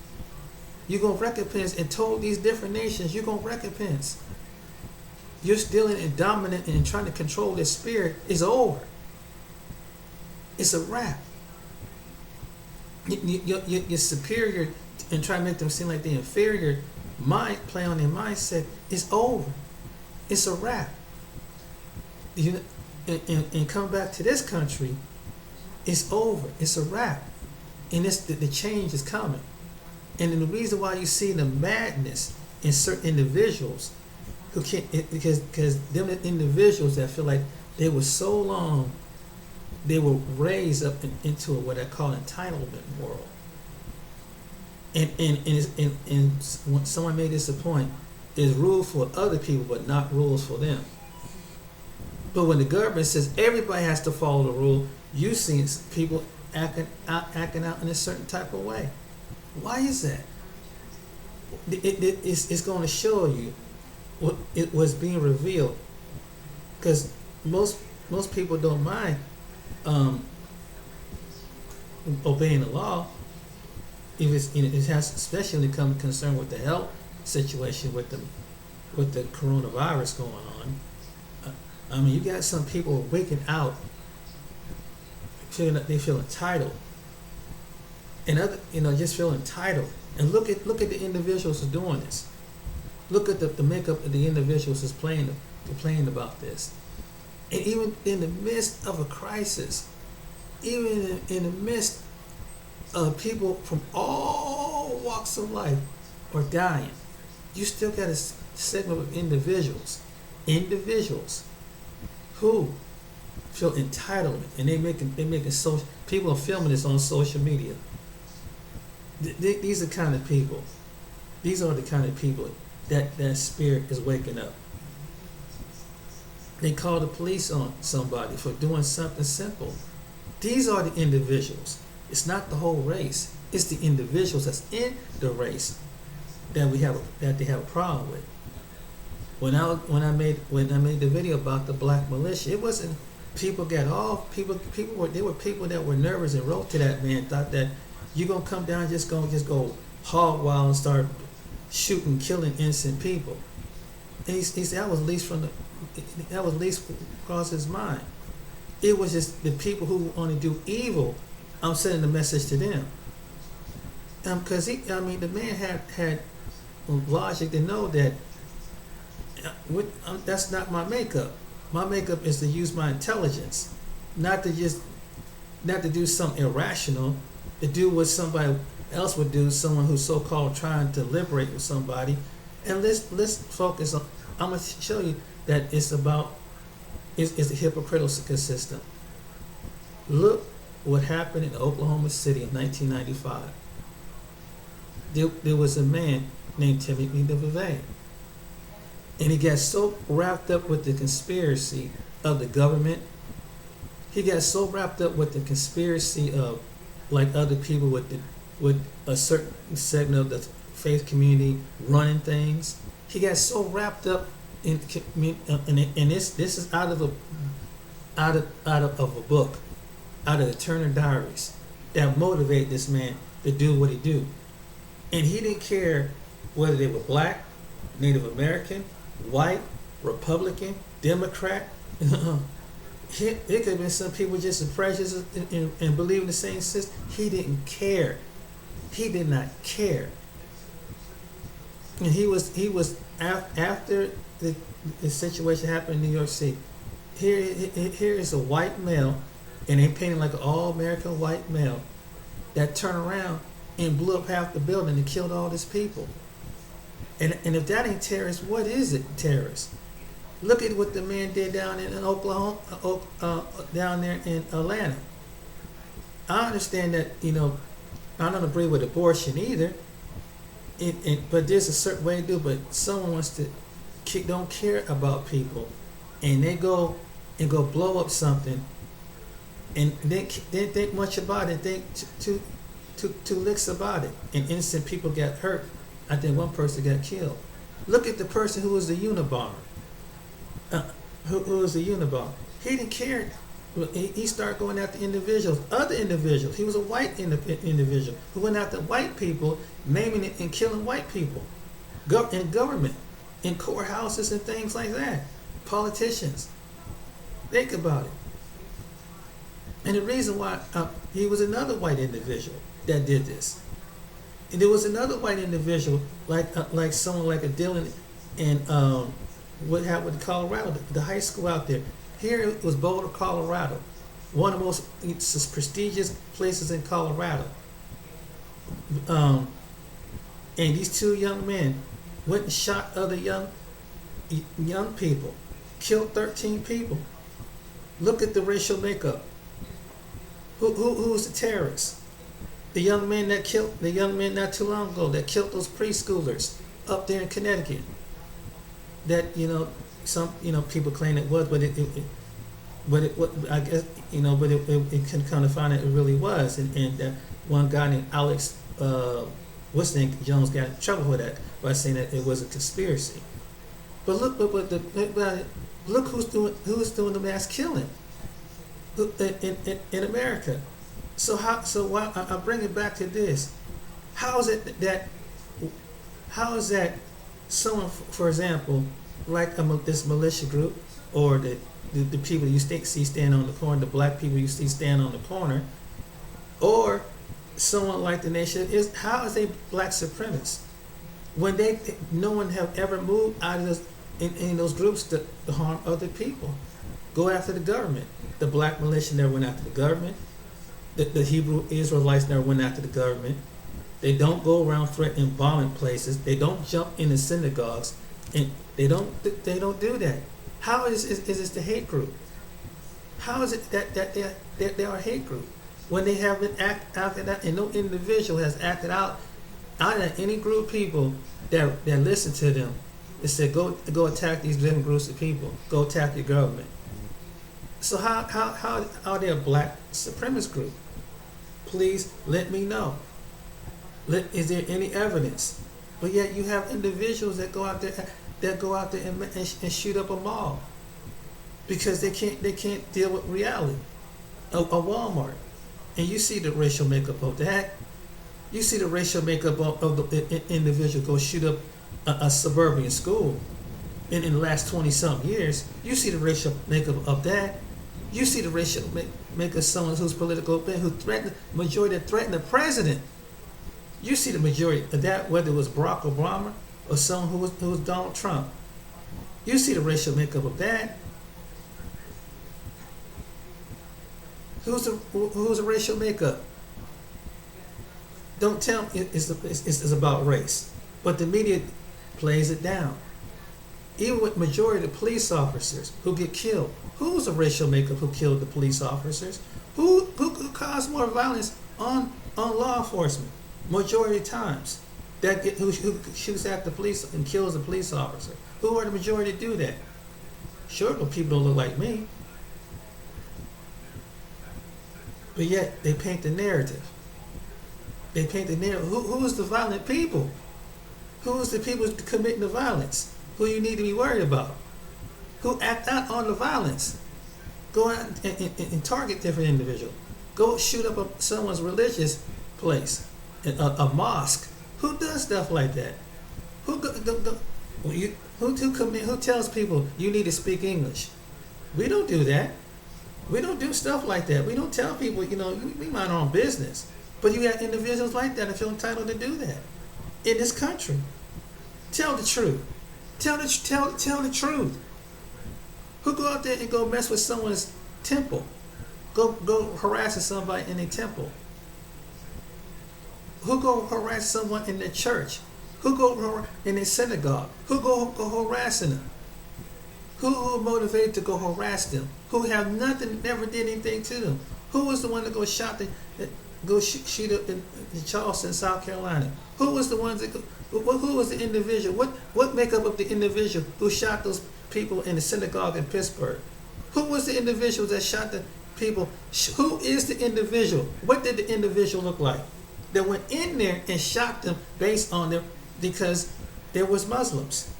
Speaker 1: You're going to recompense, and told these different nations, you're going to recompense. You're stealing and dominant and trying to control their spirit is over. It's a wrap. You're superior and try to make them seem like they're inferior. Play on their mindset is over. It's a wrap. And come back to this country, it's over. It's a wrap. And the change is coming. And then the reason why you see the madness in certain individuals who can't, because them individuals that feel like they were so long, they were raised up into what I call entitlement world. And when someone made this a point, is rules for other people but not rules for them. But when the government says everybody has to follow the rule, you see people acting out in a certain type of way. Why is that? It's going to show you what it was being revealed, because most people don't mind obeying the law if it has, especially when it comes concern with the health situation with the coronavirus going on. I mean, you got some people waking out feeling that they feel entitled, and other just feel entitled. And look at the individuals who's doing this. Look at the makeup of the individuals who's complaining about this. And even in the midst of a crisis, even in the midst of people from all walks of life are dying, you still got a segment of individuals who feel entitlement, and they making social. People are filming this on social media. These are the kind of people. These are the kind of people that spirit is waking up. They call the police on somebody for doing something simple. These are the individuals. It's not the whole race. It's the individuals that's in the race that they have a problem with. When I made the video about the black militia, it wasn't people got off. There were people that were nervous and wrote to that man, thought that you're gonna come down and just go hog wild and start shooting, killing innocent people. And he said that was least across his mind. It was just the people who want to do evil. I'm sending the message to them. Because the man had logic to know that that's not my makeup. My makeup is to use my intelligence, not to do something irrational, to do what somebody else would do, someone who's so-called trying to liberate with somebody. And let's focus on. I'm gonna show you that it's a hypocritical system. Look what happened in Oklahoma City in 1995. There was a man named Timothy DeVay, and he got so wrapped up with the conspiracy of the government. He got so wrapped up with the conspiracy of, like other people with a certain segment of the faith community running things. He got so wrapped up in this is out of a book, out of the Turner Diaries, that motivated this man to do what he do. And he didn't care whether they were black, Native American, white, Republican, Democrat. It could have been some people just as prejudiced and believe in the same system. He didn't care. He did not care. And he was after the situation happened in New York City. Here is a white male, and they painted like an all-American white male that turned around and blew up half the building and killed all these people. And if that ain't terrorist, what is it, terrorist? Look at what the man did down in Oklahoma, down there in Atlanta. I understand that, I don't agree with abortion either, but there's a certain way to do it. But someone wants to don't care about people, and they go blow up something, and they didn't think much about it. Think two licks about it, and innocent people got hurt. I think one person got killed. Look at the person who was the Unabomber. Who was the Unabomber? He didn't care. He started going after individuals, other individuals. He was a white individual who went after white people, maiming and killing white people. In government, in courthouses and things like that. Politicians. Think about it. And the reason why he was another white individual that did this. And there was another white individual, like someone like a Dylan in what happened with Colorado, the high school out there. Here it was Boulder, Colorado, one of the most prestigious places in Colorado. And these two young men went and shot other young people, killed 13 people. Look at the racial makeup. Who was the terrorist? The young man not too long ago that killed those preschoolers up there in Connecticut. That some people claim it was, but But I guess but it can kind of find out it really was, and one guy named Alex, what's his name, Jones got in trouble for that by saying that it was a conspiracy. But look who's doing the mass killing in America. So why I bring it back to this? How is it that someone, for example, like this militia group, or the people you see stand on the corner, the black people you see stand on the corner, or someone like the nation how is they black supremacists when no one have ever moved out of in those groups to harm other people, go after the government. The black militia never went after the government. The Hebrew Israelites never went after the government. They don't go around threatening bombing places. They don't jump into synagogues, and they don't do that. How is this the hate group? How is it that they are a hate group when they haven't acted out, and no individual has acted out of any group of people that listen to them? They said go attack these different groups of people. Go attack your government. So how are they a black supremacist group? Please let me know. Is there any evidence? But yet you have individuals that go out there and shoot up a mall because they can't deal with reality. A Walmart, and you see the racial makeup of that. You see the racial makeup of the individual go shoot up a suburban school. And in the last 20-something years, you see the racial makeup of that. You see the racial makeup of someone who's political, who threatened the president. You see the majority of that, whether it was Barack Obama or someone who was Donald Trump. You see the racial makeup of that. Who's the racial makeup? Don't tell me it's about race, but the media plays it down. Even with majority of the police officers who get killed, who's the racial makeup who killed the police officers? Who caused more violence on law enforcement? Majority of times, who shoots at the police and kills the police officer. Who are the majority to do that? Sure, but people don't look like me. But yet they paint the narrative. They paint the narrative. Who is the violent people? Who is the people committing the violence? Who you need to be worried about? Who act out on the violence? Go out and target different individuals. Go shoot up someone's religious place, a mosque. Who does stuff like that? Who tells people you need to speak English? We don't do that. We don't do stuff like that. We don't tell people, we mind our own business. But you have individuals like that that feel entitled to do that in this country. Tell the truth. Tell the truth. Who go out there and go mess with someone's temple? Go harassing somebody in their temple? Who go harass someone in their church? Who go in their synagogue? Who go harassing them? Who motivated to go harass them? Who have nothing, never did anything to them? Who was the one that shoot up in Charleston, South Carolina? Who was the ones that who was the individual? What makeup of the individual who shot those people in the synagogue in Pittsburgh? Who was the individual that shot the people? Who is the individual? What did the individual look like that went in there and shot them based on them because there was Muslims?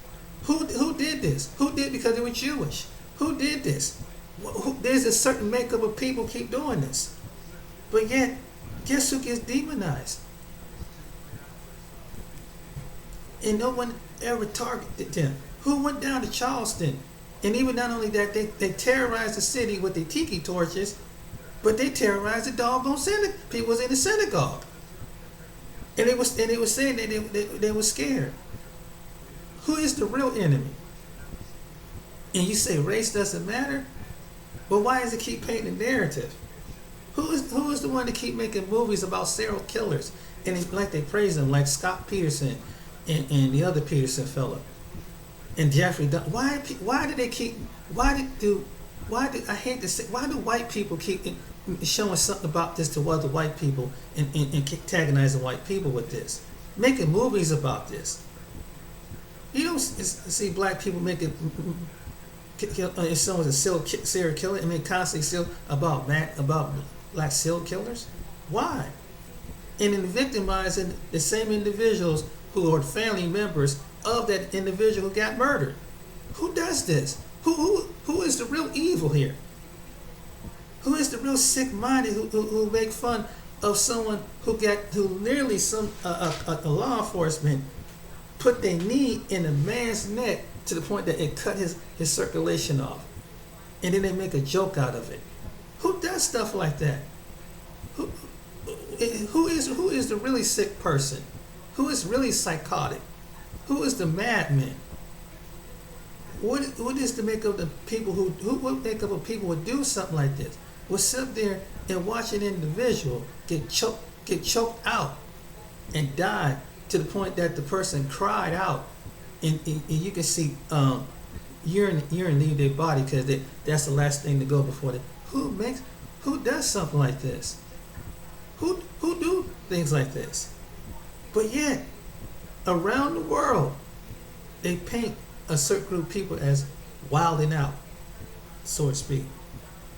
Speaker 1: Who did this? Who did because they were Jewish? Who did this? There's a certain makeup of people keep doing this. But yet, guess who gets demonized? And no one ever targeted them. Who went down to Charleston? And even not only that, they terrorized the city with their tiki torches, but they terrorized the doggone people was in the synagogue. And they was saying that they were scared. Who is the real enemy? And you say race doesn't matter? But why does it keep painting the narrative? Who is the one to keep making movies about serial killers? And they praise them, like Scott Peterson and the other Peterson fellow. And Jeffrey Dahmer. Why do white people keep showing something about this to other white people and antagonizing white people with this? Making movies about this. You don't see black people making if someone's a serial killer, I mean, constantly still about black serial killers? Why? And then victimizing the same individuals who are family members of that individual who got murdered. Who does this? Who is the real evil here? Who is the real sick-minded who make fun of someone who literally a law enforcement put their knee in a man's neck to the point that it cut his circulation off, and then they make a joke out of it? Who does stuff like that? Who is the really sick person? Who is really psychotic? Who is the madman? What is the makeup of the people what makeup of people would do something like this? Would sit there and watch an individual get choked out and die to the point that the person cried out, and you can see urine leave their body because that's the last thing to go before they. Who does something like this? Who do things like this? But yet, around the world, they paint a certain group of people as wilding out, so to speak.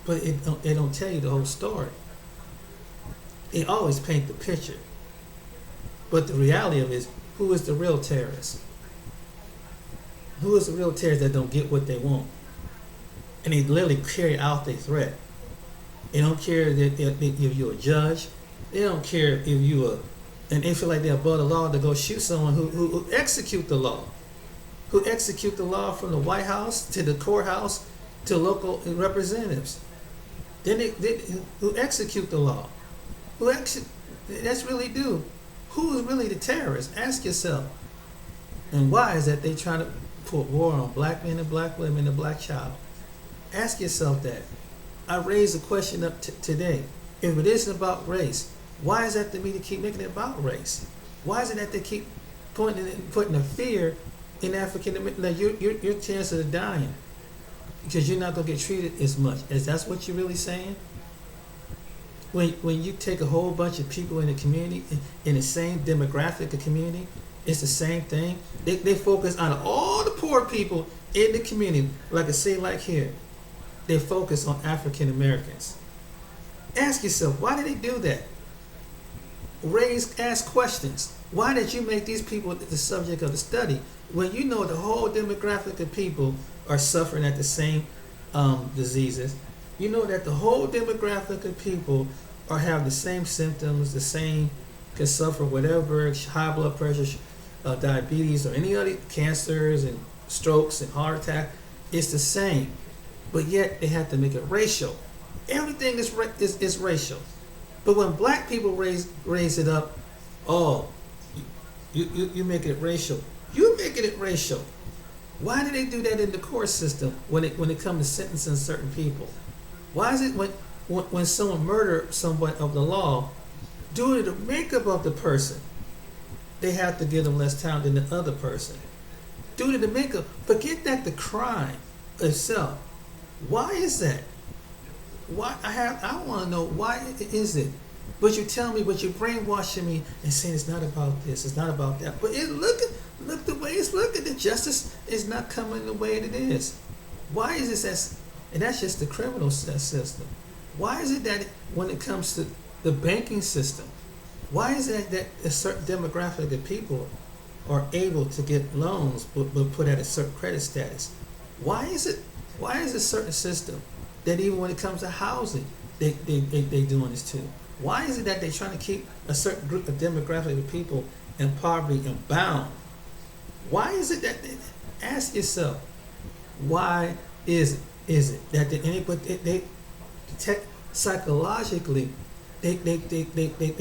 Speaker 1: But it don't tell you the whole story. They always paint the picture. But the reality of it is, who is the real terrorist? Who is the real terrorist that don't get what they want? And they literally carry out their threat. They don't care if you're a judge. They don't care if and they feel like they're above the law to go shoot someone who execute the law. Who execute the law from the White House to the courthouse to local representatives. Then they who execute the law. That's really do. Who is really the terrorist? Ask yourself. And why is that they trying to put war on black men and black women and black child? Ask yourself that. I raised the question up today. If it isn't about race, why is that the media keep making it about race? Why is it that they keep putting a fear in African American, like your chances of dying because you're not gonna get treated as much? Is that's what you're really saying? When you take a whole bunch of people in the community in the same demographic of community, it's the same thing. They focus on all the poor people in the community, like I say, like here. They focus on African Americans. Ask yourself, why did they do that? Ask questions. Why did you make these people the subject of the study when you know the whole demographic of people are suffering at the same diseases? You know that the whole demographic of people have the same symptoms, can suffer whatever, high blood pressure, diabetes, or any other cancers and strokes and heart attack. It's the same, but yet they have to make it racial. Everything is racial. But when black people raise it up, you make it racial. You making it racial. Why do they do that in the court system when it comes to sentencing certain people? Why is it when someone murders someone of the law, due to the makeup of the person, they have to give them less time than the other person? Due to the makeup, forget that the crime itself. Why is that? Why I want to know why is it? But you tell me, but you're brainwashing me and saying it's not about this, it's not about that. But look the way it's looking. The justice is not coming the way it is. Why is this and that's just the criminal system. Why is it that when it comes to the banking system, why is it that a certain demographic of people are able to get loans but put at a certain credit status? Why is a certain system that even when it comes to housing, they doing this too? Why is it that they're trying to keep a certain group of demographic of people in poverty and bound? Why is it that ask yourself, why is it that they psychologically they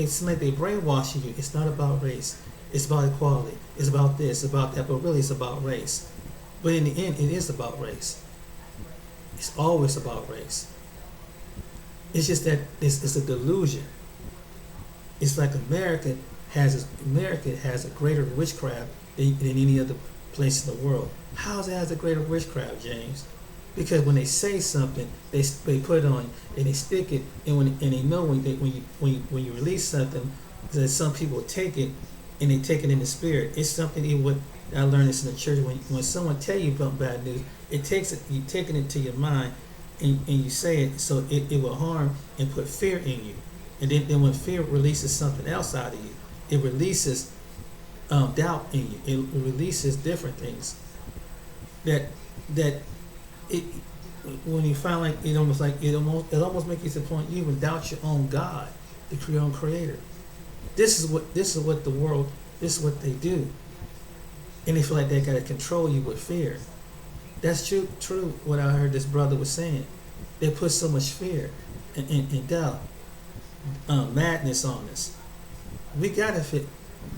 Speaker 1: seem like they brainwashing you? It's not about race. It's about equality. It's about this, about that, but really it's about race. But in the end, it is about race. It's always about race. It's just that it's a delusion. It's like America has a greater witchcraft than any other place in the world. How is it has a greater witchcraft, James? Because when they say something, they put it on and they stick it, and they know when you release something, that some people take it and they take it in the spirit. It's something even what I learned this in the church. When someone tell you about bad news, It takes it, you taking it to your mind, and you say it, so it will harm and put fear in you. And then when fear releases something else out of you, it releases doubt in you. It releases different things. That it when you find it almost makes you to the point you even doubt your own God, your own Creator. This is what the world. This is what they do, and they feel like they got to control you with fear. That's true. True. What I heard this brother was saying, they put so much fear and doubt, madness on us. We gotta fit.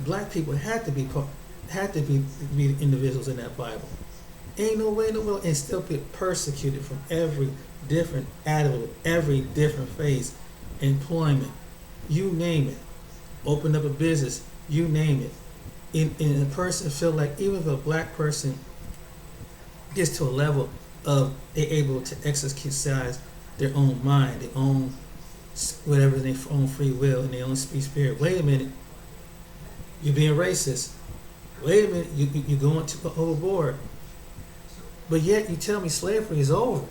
Speaker 1: Black people had to be individuals in that Bible. Ain't no way in the world, and still get persecuted from every different attitude, every different phase, employment, you name it. Open up a business, you name it. And a person feel like even if a black person gets to a level of they're able to exercise their own mind, their own whatever, their own free will and their own spirit. Wait a minute, you're being racist. Wait a minute, you're going too overboard. But yet you tell me slavery is over.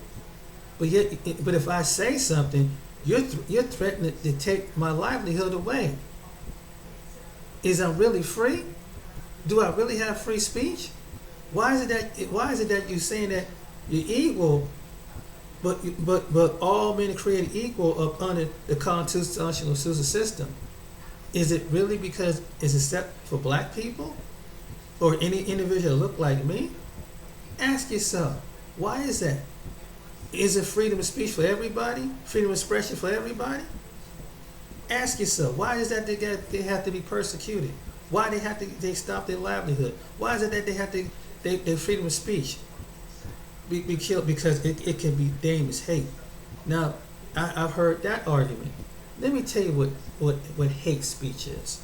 Speaker 1: But if I say something, you're threatening to take my livelihood away. Is I really free? Do I really have free speech? Why is it that you're saying that you're equal, but all men are created equal up under the constitutional system? Is it really because it's except for black people or any individual that look like me? Ask yourself, why is that? Is it freedom of speech for everybody? Freedom of expression for everybody? Ask yourself, why is that they have to be persecuted? Why they stop their livelihood? Why is it that they have to their freedom of speech be killed because it can be deemed as hate? Now, I've heard that argument. Let me tell you what hate speech is,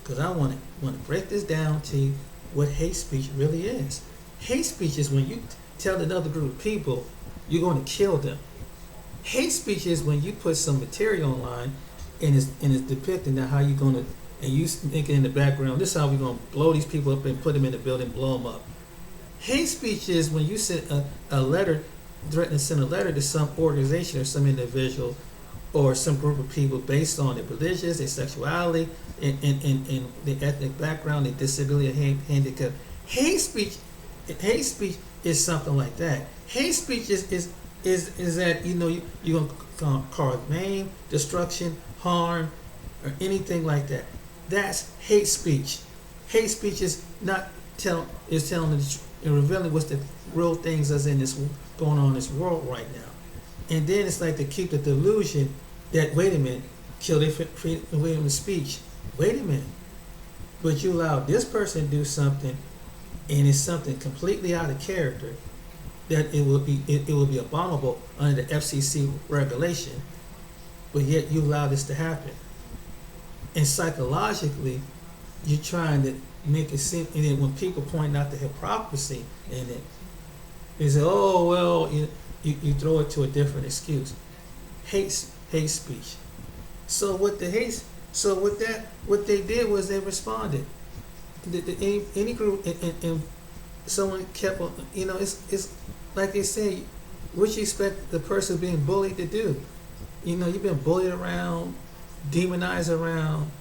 Speaker 1: because I want to break this down to you what hate speech really is. Hate speech is when you tell another group of people you're going to kill them. Hate speech is when you put some material online and it's depicting how you're going to, and you make it in the background, this is how we're going to blow these people up and put them in the building, blow them up. Hate speech is when you send a letter, threaten to send a letter to some organization or some individual or some group of people based on their religious, their sexuality, and their ethnic background, their disability, or handicap. Hate speech is something like that. Hate speech is that you're gonna cause maim, destruction, harm, or anything like that. That's hate speech. Hate speech is not telling and revealing what's the real things that's in this going on in this world right now. And then it's like to keep the delusion that wait a minute, kill their freedom of speech. Wait a minute, but you allow this person to do something, and it's something completely out of character, that it will be abominable under the FCC regulation, but yet you allow this to happen. And psychologically, you're trying to make it seem, and then when people point out the hypocrisy in it, they say, oh, well, you throw it to a different excuse. Hate speech. So what they did was they responded. Any group and someone kept on, it's like they say, what you expect the person being bullied to do? You've been bullied around, demonized around.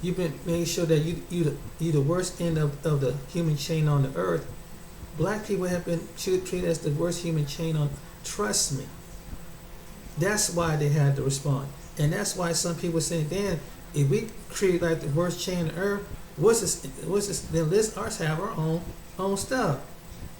Speaker 1: You've been made sure that you the worst end of the human chain on the earth. Black people have been treated as the worst human chain on. Trust me. That's why they had to respond, and that's why some people say, "Dan, if we create like the worst chain on earth, what's this? Then let's ours have our own stuff."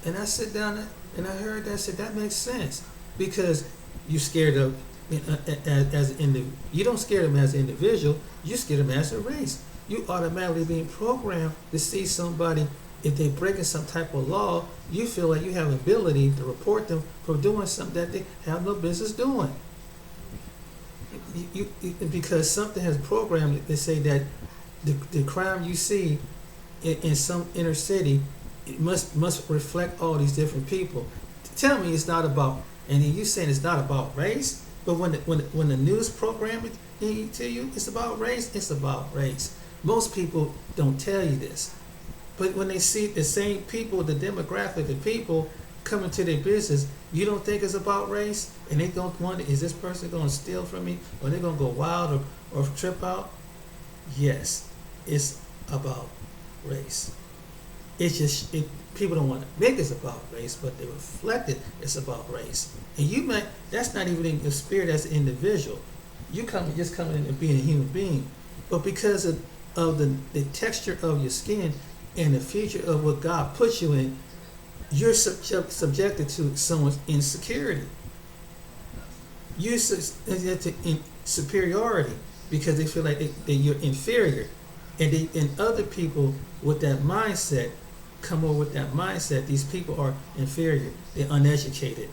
Speaker 1: And I sit down and I heard that. I said that makes sense, because you scared of as an individual. You don't scare them as an individual. You scare them as a race. You automatically being programmed to see somebody, if they're breaking some type of law, you feel like you have ability to report them for doing something that they have no business doing. Because something has programmed to say that the crime you see in some inner city, it must reflect all these different people. Tell me it's not about, and you saying it's not about race, but when the news program it to you, it's about race. It's about race. Most people don't tell you this, but when they see the same people, the demographic of people, come into their business, you don't think it's about race, and they don't wonder, is this person going to steal from me, or they're going to go wild or trip out? Yes, it's about race. It's just people don't want to make it about race, but they reflect it. It's about race, and you might that's not even in your spirit as an individual. You just coming in and being a human being, but because of the texture of your skin and the feature of what God puts you in, you're subjected to someone's insecurity. You're subjected to superiority because they feel like that you're inferior, and other people with that mindset come over with that mindset. These people are inferior. They're uneducated.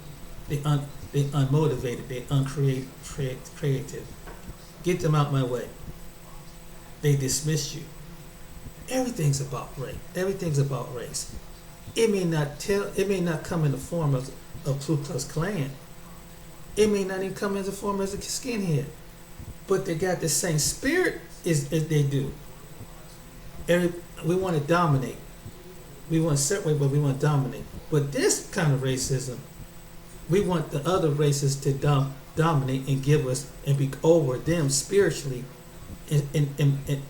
Speaker 1: They're unmotivated. They're uncreative. Get them out my way. They dismiss you. Everything's about race. Everything's about race. It may not come in the form of Ku Klux Klan. It may not even come in the form as a skinhead. But they got the same spirit as they do. We want to dominate. We want to separate, but we want to dominate. But this kind of racism, we want the other races to dominate and give us and be over them spiritually and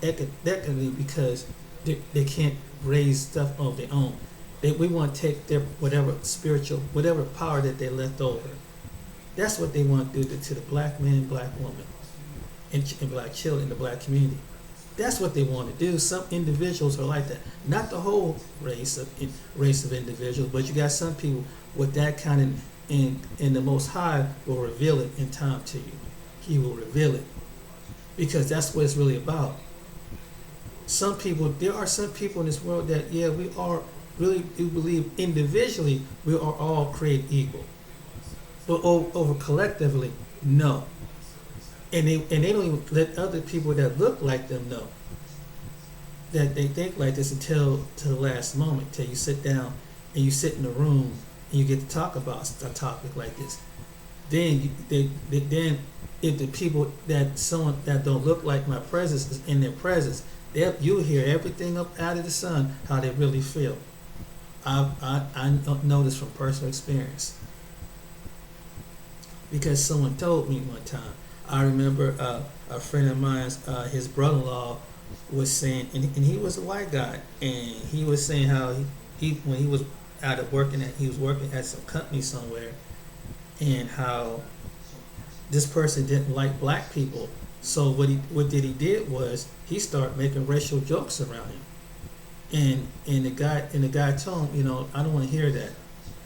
Speaker 1: economically because they can't raise stuff on their own. We want to take their whatever power that they left over. That's what they want to do to the black man, black woman, and black children, the black community. That's what they want to do. Some individuals are like that. Not the whole race of individuals, but you got some people with that kind of, and the Most High will reveal it in time to you. He will reveal it. Because that's what it's really about. There are some people in this world that, we are really do believe individually we are all created equal. But over collectively, no. And they don't even let other people that look like them know that they think like this until to the last moment, till you sit down and you sit in a room and you get to talk about a topic like this. Then if the people someone that don't look like my presence is in their presence, you'll hear everything up out of the sun how they really feel. I know this from personal experience because someone told me one time. I remember a friend of mine, his brother-in-law was saying, and he was a white guy, and he was saying how he when he was out of he was working at some company somewhere, and how this person didn't like black people. So what he did was he started making racial jokes around him, and the guy told him, I don't want to hear that.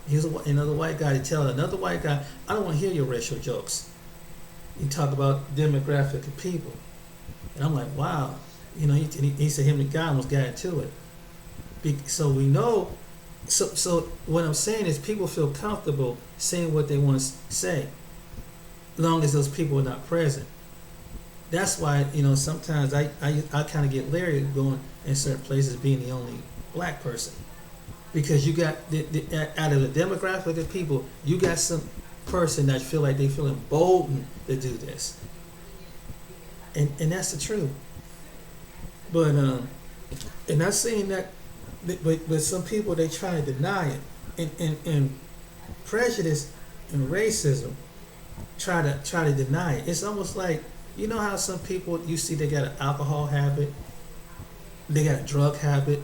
Speaker 1: He was another white guy to tell another white guy, I don't want to hear your racial jokes. You talk about demographic of people, and I'm like, wow, he said him and the guy almost got into it. So we know. So what I'm saying is people feel comfortable saying what they want to say, long as those people are not present. That's why sometimes I kind of get leery going in certain places being the only black person, because you got out of the demographic of people, you got some person that feel like they feel emboldened to do this, and that's the truth. But and not saying that, but some people, they try to deny it, and prejudice and racism try to deny it. It's almost like, how some people you see they got an alcohol habit, they got a drug habit,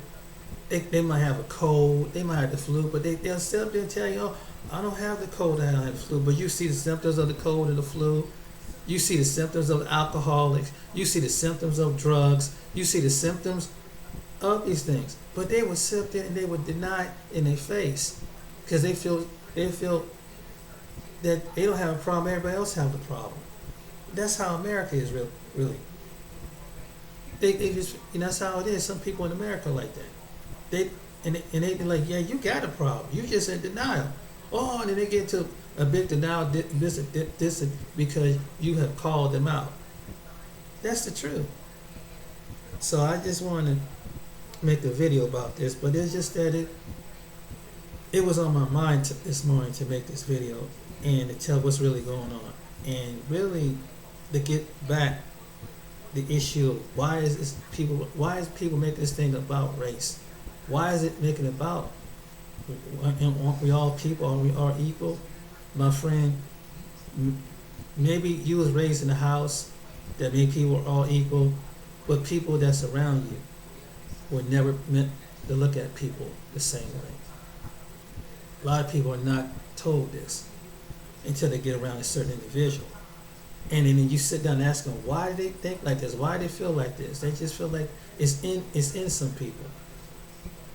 Speaker 1: they might have a cold, they might have the flu, but they'll still tell you, oh, I don't have the cold, I don't have the flu. But you see the symptoms of the cold and the flu. You see the symptoms of alcoholics. You see the symptoms of drugs. You see the symptoms of these things. But they would sit there and they would deny in their face because they feel that they don't have a problem. Everybody else have the problem. That's how America is really. They just, that's how it is. Some people in America are like that. They be like, yeah, you got a problem. You just in denial. Oh, and then they get to a big denial this because you have called them out. That's the truth. So I just want to make a video about this, but it's just that it was on my mind this morning to make this video and to tell what's really going on, and really to get back the issue of why is people making this thing about race? Why is it making about Aren't we all people? Are we all equal? My friend, maybe you was raised in a house that made people all equal, but people that's around you were never meant to look at people the same way. A lot of people are not told this until they get around a certain individual. And then you sit down and ask them, why do they think like this? Why do they feel like this? They just feel like it's in some people.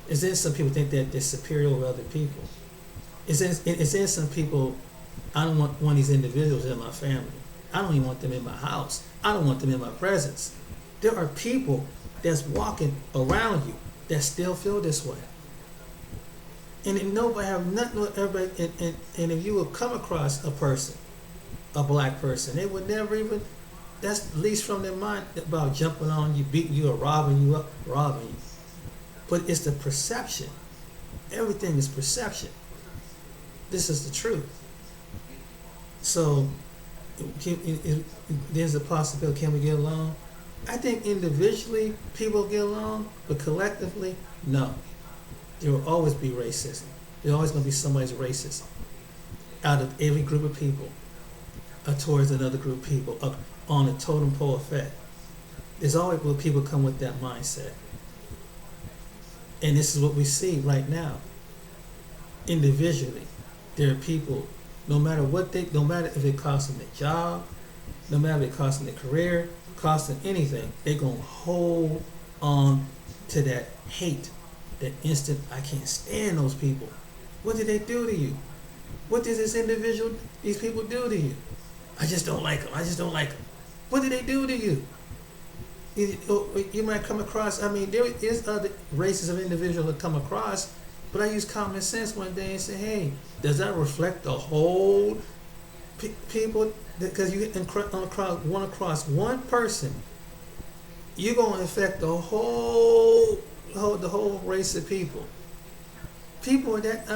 Speaker 1: It's in some people think that they're superior over other people. It's in some people, I don't want one of these individuals in my family. I don't even want them in my house. I don't want them in my presence. There are people that's walking around you that still feel this way. And nobody have nothing with everybody. And if you would come across a person, a black person, they would never even, that's least from their mind about jumping on you, beating you, or robbing you. But it's the perception. Everything is perception. This is the truth. So there's a possibility, can we get along? I think individually people get along, but collectively, no. There will always be racism. There's always going to be somebody's racist out of every group of people towards another group of people on a totem pole effect. There's always people come with that mindset. And this is what we see right now. Individually, there are people, no matter if it costs them their job, no matter if it costs them their career, costs them anything, they're going to hold on to that hate, that instant, I can't stand those people. What did they do to you? What did these people do to you? I just don't like them. What did they do to you? You might come across, there is other races of individuals that come across, but I use common sense one day and say, hey, does that reflect the whole people? Because you run across one person, you're going to affect the whole race of people. People that,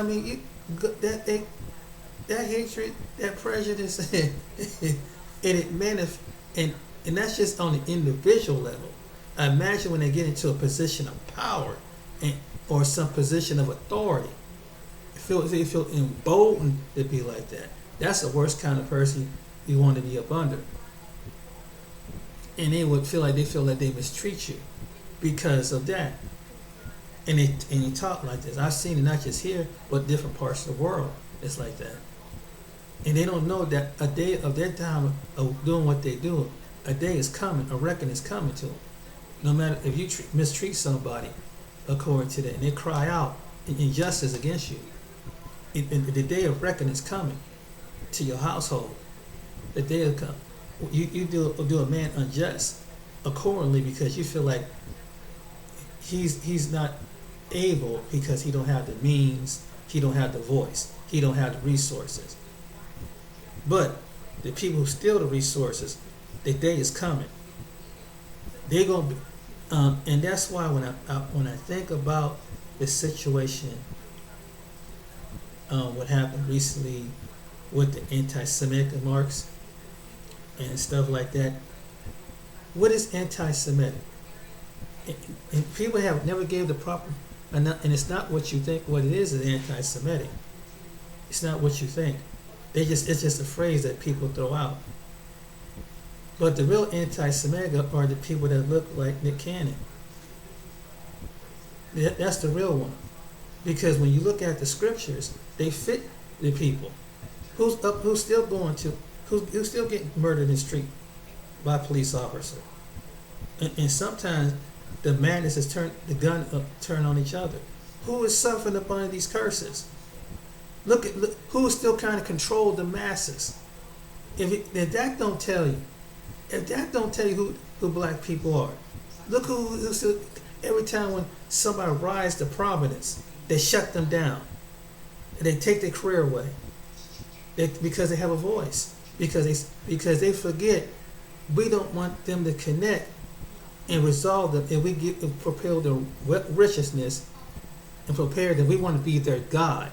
Speaker 1: that hatred, that prejudice, and it manifests, and that's just on the individual level. I imagine when they get into a position of power or some position of authority, they feel emboldened to be like that. That's the worst kind of person you want to be up under. And they would feel like they mistreat you because of that. And they talk like this. I've seen it not just here, but different parts of the world. It's like that. And they don't know that a day of their time of doing what they do, a day is coming, a reckoning is coming to them. No matter if you mistreat somebody according to that, and they cry out injustice against you, the day of reckoning is coming to your household. The day will come. You do a man unjust accordingly because you feel like he's not able because he don't have the means, he don't have the voice, he don't have the resources. But the people who steal the resources, the day is coming. They're gonna be, and that's why when I think about the situation, what happened recently with the anti-Semitic remarks and stuff like that. What is anti-Semitic? And people have never gave the proper, and it's not what you think. What it is anti-Semitic. It's not what you think. It's just a phrase that people throw out. But the real anti-Semitic are the people that look like Nick Cannon. That's the real one. Because when you look at the scriptures, they fit the people. Who's still getting murdered in the street by a police officer. And sometimes the madness is turn on each other. Who is suffering up under these curses? Look who still kind of control the masses. If that don't tell you, who black people are, look who still, every time when somebody rises to prominence, they shut them down. They take their career away. Because they have a voice. Because they forget we don't want them to connect and resolve them. If we propel their righteousness and prepare them, we want to be their God.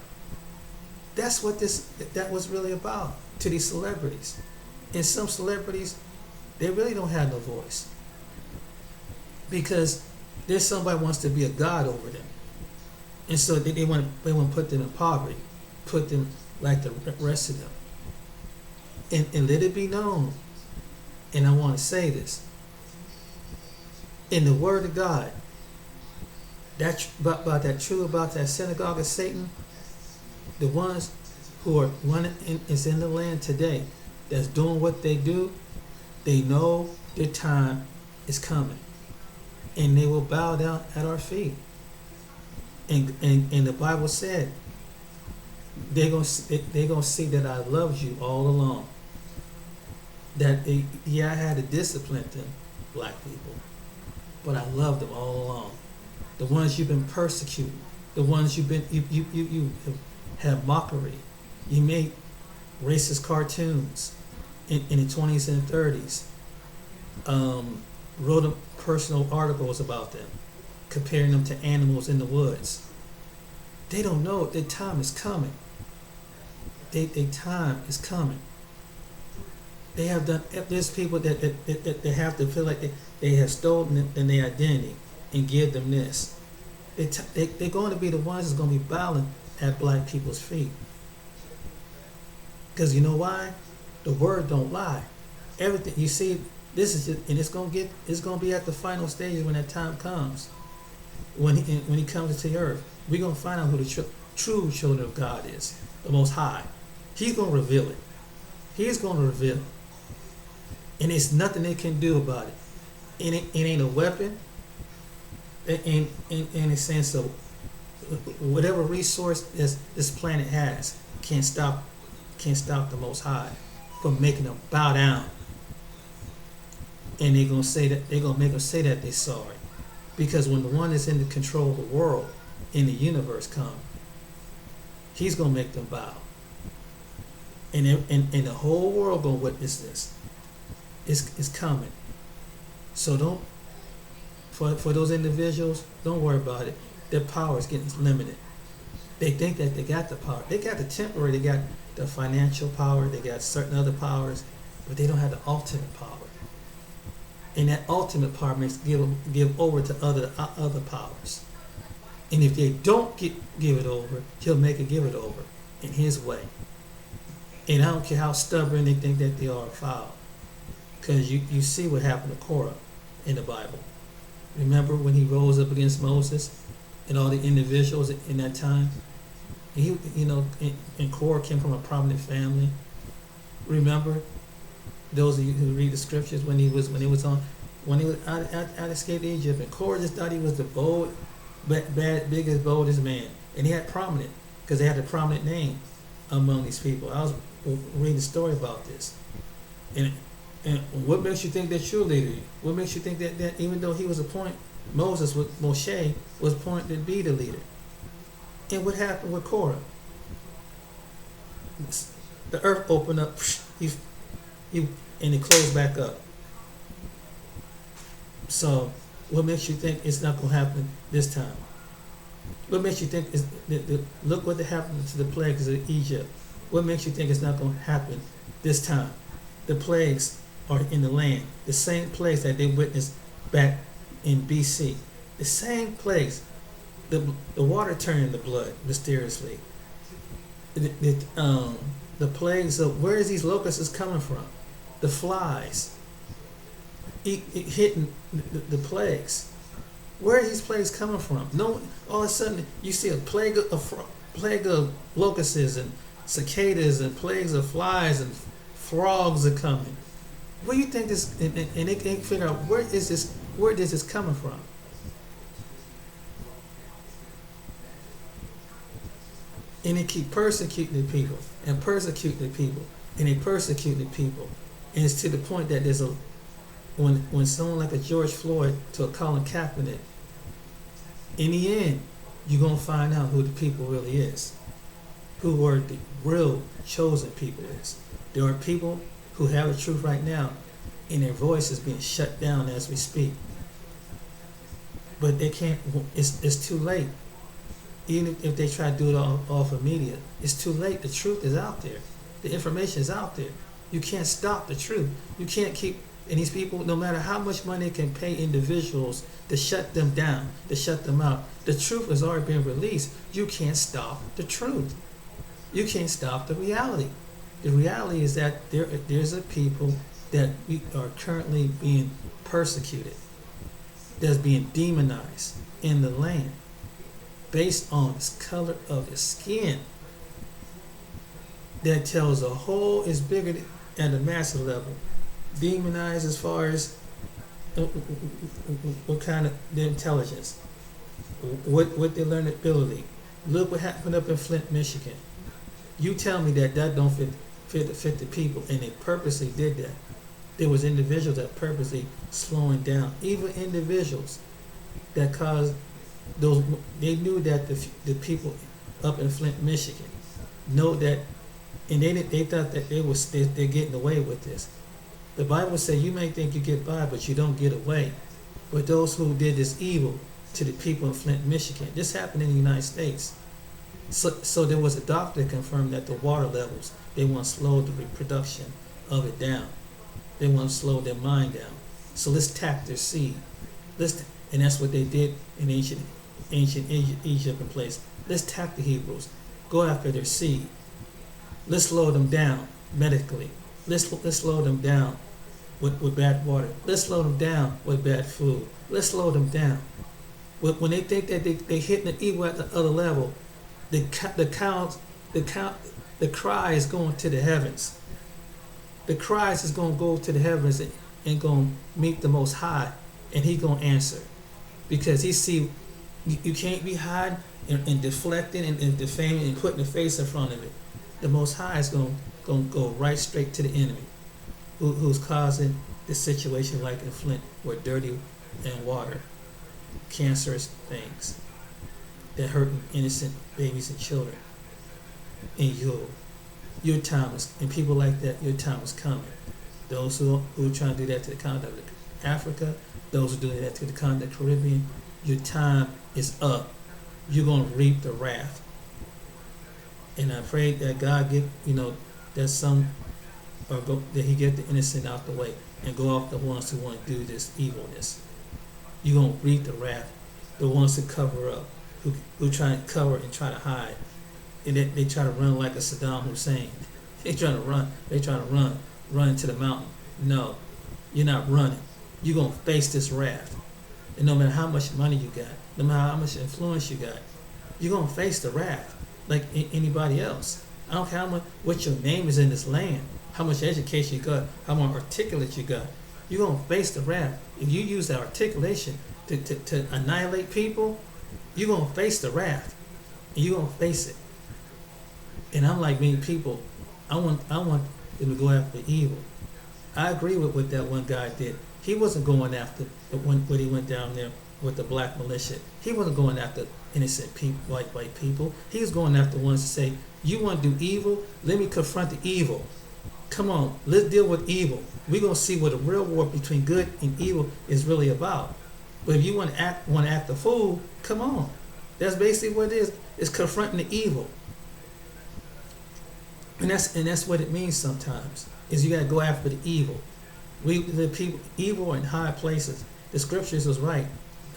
Speaker 1: That's what that was really about to these celebrities. And some celebrities, they really don't have no voice. Because there's somebody who wants to be a God over them. And so they want to put them in poverty, put them like the rest of them. And let it be known, and I want to say this, in the Word of God, that about that true about that synagogue of Satan, the ones who are running is in the land today, that's doing what they do, they know their time is coming, and they will bow down at our feet. And the Bible said they're gonna see that I loved you all along. That I had to discipline them, black people, but I loved them all along. The ones you've been persecuting, the ones you have mockery. You made racist cartoons in the 20s and 30s. Wrote personal articles about them, comparing them to animals in the woods. They don't know their time is coming. Their time is coming. They have done. There's people that have to feel like they have stolen their identity and give them this. They're going to be the ones that's going to be bowing at black people's feet. Because you know why? The word don't lie. Everything you see, this is just, and it's going to be at the final stage when that time comes. When he comes into the earth, we're going to find out who the true children of God is, the Most High. He's going to reveal it. He's going to reveal it. And there's nothing they can do about it. It ain't a weapon. It ain't in a sense of whatever resource this planet has can't stop the Most High from making them bow down. And they're gonna make them say that they're sorry, because when the one that's in the control of the world, in the universe, come, he's gonna make them bow. And the whole world gonna witness this. It's coming. So don't, for those individuals, don't worry about it. Their power is getting limited. They think that they got the power. They got the temporary, they got the financial power, they got certain other powers, but they don't have the ultimate power. And that ultimate power makes give over to other powers. And if they don't give it over, he'll make it give it over in his way. And I don't care how stubborn they think that they are or foul. Because you see what happened to Korah in the Bible. Remember when he rose up against Moses and all the individuals in that time? And Korah came from a prominent family. Remember, those of you who read the scriptures, when he was out escaped Egypt, and Korah just thought he was the biggest, boldest man, and he had prominent, because they had a prominent name among these people. I was reading a story about this, and what makes you think that you're a leader? What makes you think that even though he was appointed, Moshe was appointed to be the leader? And what happened with Korah? The earth opened up, and it closed back up. So, what makes you think it's not going to happen this time? What makes you think look what happened to the plagues of Egypt? What makes you think it's not going to happen this time? The plagues are in the land. The same plagues that they witnessed back in BC. The same plagues. The water turned into blood mysteriously. The plagues of, where is these locusts coming from? The flies hitting the plagues. Where are these plagues coming from? No, all of a sudden you see a plague of locusts and cicadas and plagues of flies and frogs are coming. Where do you think this? And they can't figure out where is this coming from? And they keep persecuting the people and persecuting the people and they persecute the people, and it's to the point that there's when someone like a George Floyd to a Colin Kaepernick, in the end, you're gonna find out who the people really is, who are the real chosen people is. There are people who have the truth right now, and their voice is being shut down as we speak. But they can't. It's too late. Even if they try to do it off of media, it's too late. The truth is out there. The information is out there. You can't stop the truth. You can't keep And these people, no matter how much money they can pay individuals to shut them down, to shut them out, the truth has already been released. You can't stop the truth. You can't stop the reality. The reality is that there's a people that we are currently being persecuted, that's being demonized in the land based on the color of the skin. That tells a whole is bigger at a massive level. Demonized as far as what kind of their intelligence, what their learned ability. Look what happened up in Flint, Michigan. You tell me that don't fit the people, and they purposely did that. There was individuals that purposely slowing down, even individuals that caused those. They knew that the people up in Flint, Michigan, know that, and they thought that they're getting away with this. The Bible says you may think you get by, but you don't get away. But those who did this evil to the people in Flint, Michigan, this happened in the United States. So there was a doctor that confirmed that the water levels, they want to slow the reproduction of it down. They want to slow their mind down. So let's tap their seed. And that's what they did in ancient Egypt and place. Let's tap the Hebrews. Go after their seed. Let's slow them down medically. Let's slow them down with bad water. Let's slow them down with bad food. Let's slow them down. When they think that they hitting the evil at the other level, the cry is going to the heavens. The cries is going to go to the heavens and going to meet the Most High, and He going to answer, because He see you can't be hiding and deflecting and defaming and putting the face in front of it. The Most High is going to go right straight to the enemy, who's causing this situation like in Flint, where dirty and water, cancerous things that hurt innocent babies and children. And your time is, and people like that, your time is coming. Those who are trying to do that to the continent of Africa, those who do that to the continent of the Caribbean, your time is up. You're going to reap the wrath. And I pray that God get, that He get the innocent out the way and go off the ones who want to do this evilness. You're going to reap the wrath. The ones who cover up, who try to cover and try to hide. And they try to run like a Saddam Hussein. They trying to run into the mountain. No, you're not running. You're going to face this wrath. And no matter how much money you got, no matter how much influence you got, you're going to face the wrath like anybody else. I don't care what your name is in this land, how much education you got, how much articulate you got. You're going to face the wrath. If you use that articulation to annihilate people, you're going to face the wrath. And you're going to face it. And I'm like many people, I want them to go after evil. I agree with what that one guy did. He wasn't going after when he went down there with the black militia. He wasn't going after innocent people, white people. He was going after ones to say, you want to do evil? Let me confront the evil. Come on, let's deal with evil. We're going to see what a real war between good and evil is really about. But if you want to act a fool, come on. That's basically what it is. It's confronting the evil. And that's what it means sometimes, is you got to go after the evil. The people, evil in high places. The scriptures was right,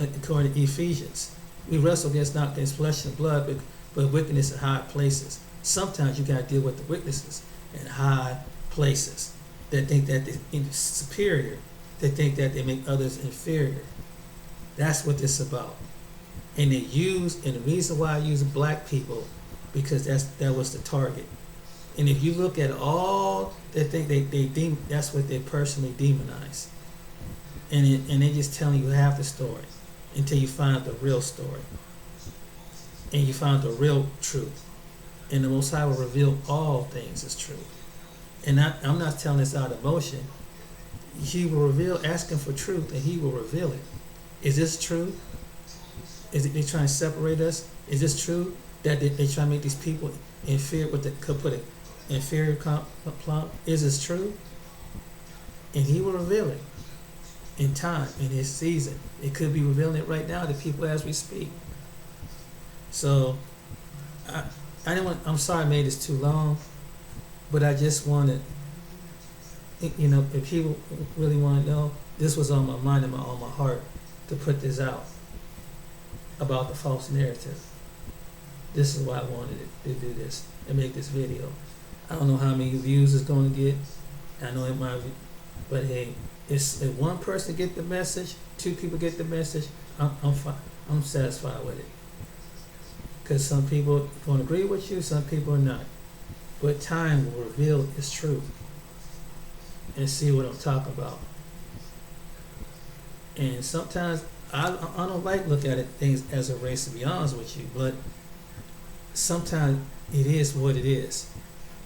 Speaker 1: according to Ephesians. We wrestle against not against flesh and blood, but wickedness in high places. Sometimes you got to deal with the witnesses in high places that think that they're superior, that think that they make others inferior. That's what this is about. And the reason why I use black people, because that was the target. And if you look at all that they that's what they personally demonize. And they just telling you half the story until you find the real story. And you find the real truth. And the Most High will reveal all things as truth. And I'm not telling this out of emotion. He will reveal, asking for truth, and He will reveal it. Is this true? Is it they trying to separate us? Is this true that they try to make these people inferior? What they could put it, inferior plump? Is this true? And He will reveal it in time, in His season. It could be revealing it right now to people as we speak. So I'm sorry I made this too long, but I just wanted, you know, if people really want to know, this was on my mind and on my heart to put this out about the false narrative. This is why I wanted to do this and make this video. I don't know how many views it's going to get. I know it might, but hey, if one person get the message, 2 people get the message, I'm fine. I'm satisfied with it. Because some people don't agree with you, some people are not. But time will reveal its truth and see what I'm talking about. And sometimes I don't like look at it things as a race, to be honest with you, but sometimes it is what it is.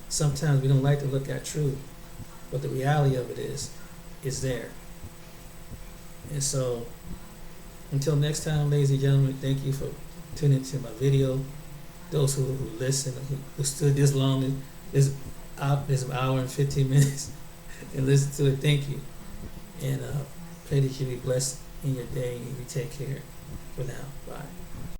Speaker 1: Sometimes we don't like to look at truth, but the reality of it is there. And so, until next time, ladies and gentlemen, thank you for tuning into my video. Those who listen, who stood this long, this hour and 15 minutes, and listen to it, thank you. And pray that you be blessed in your day and you take care for now. Bye.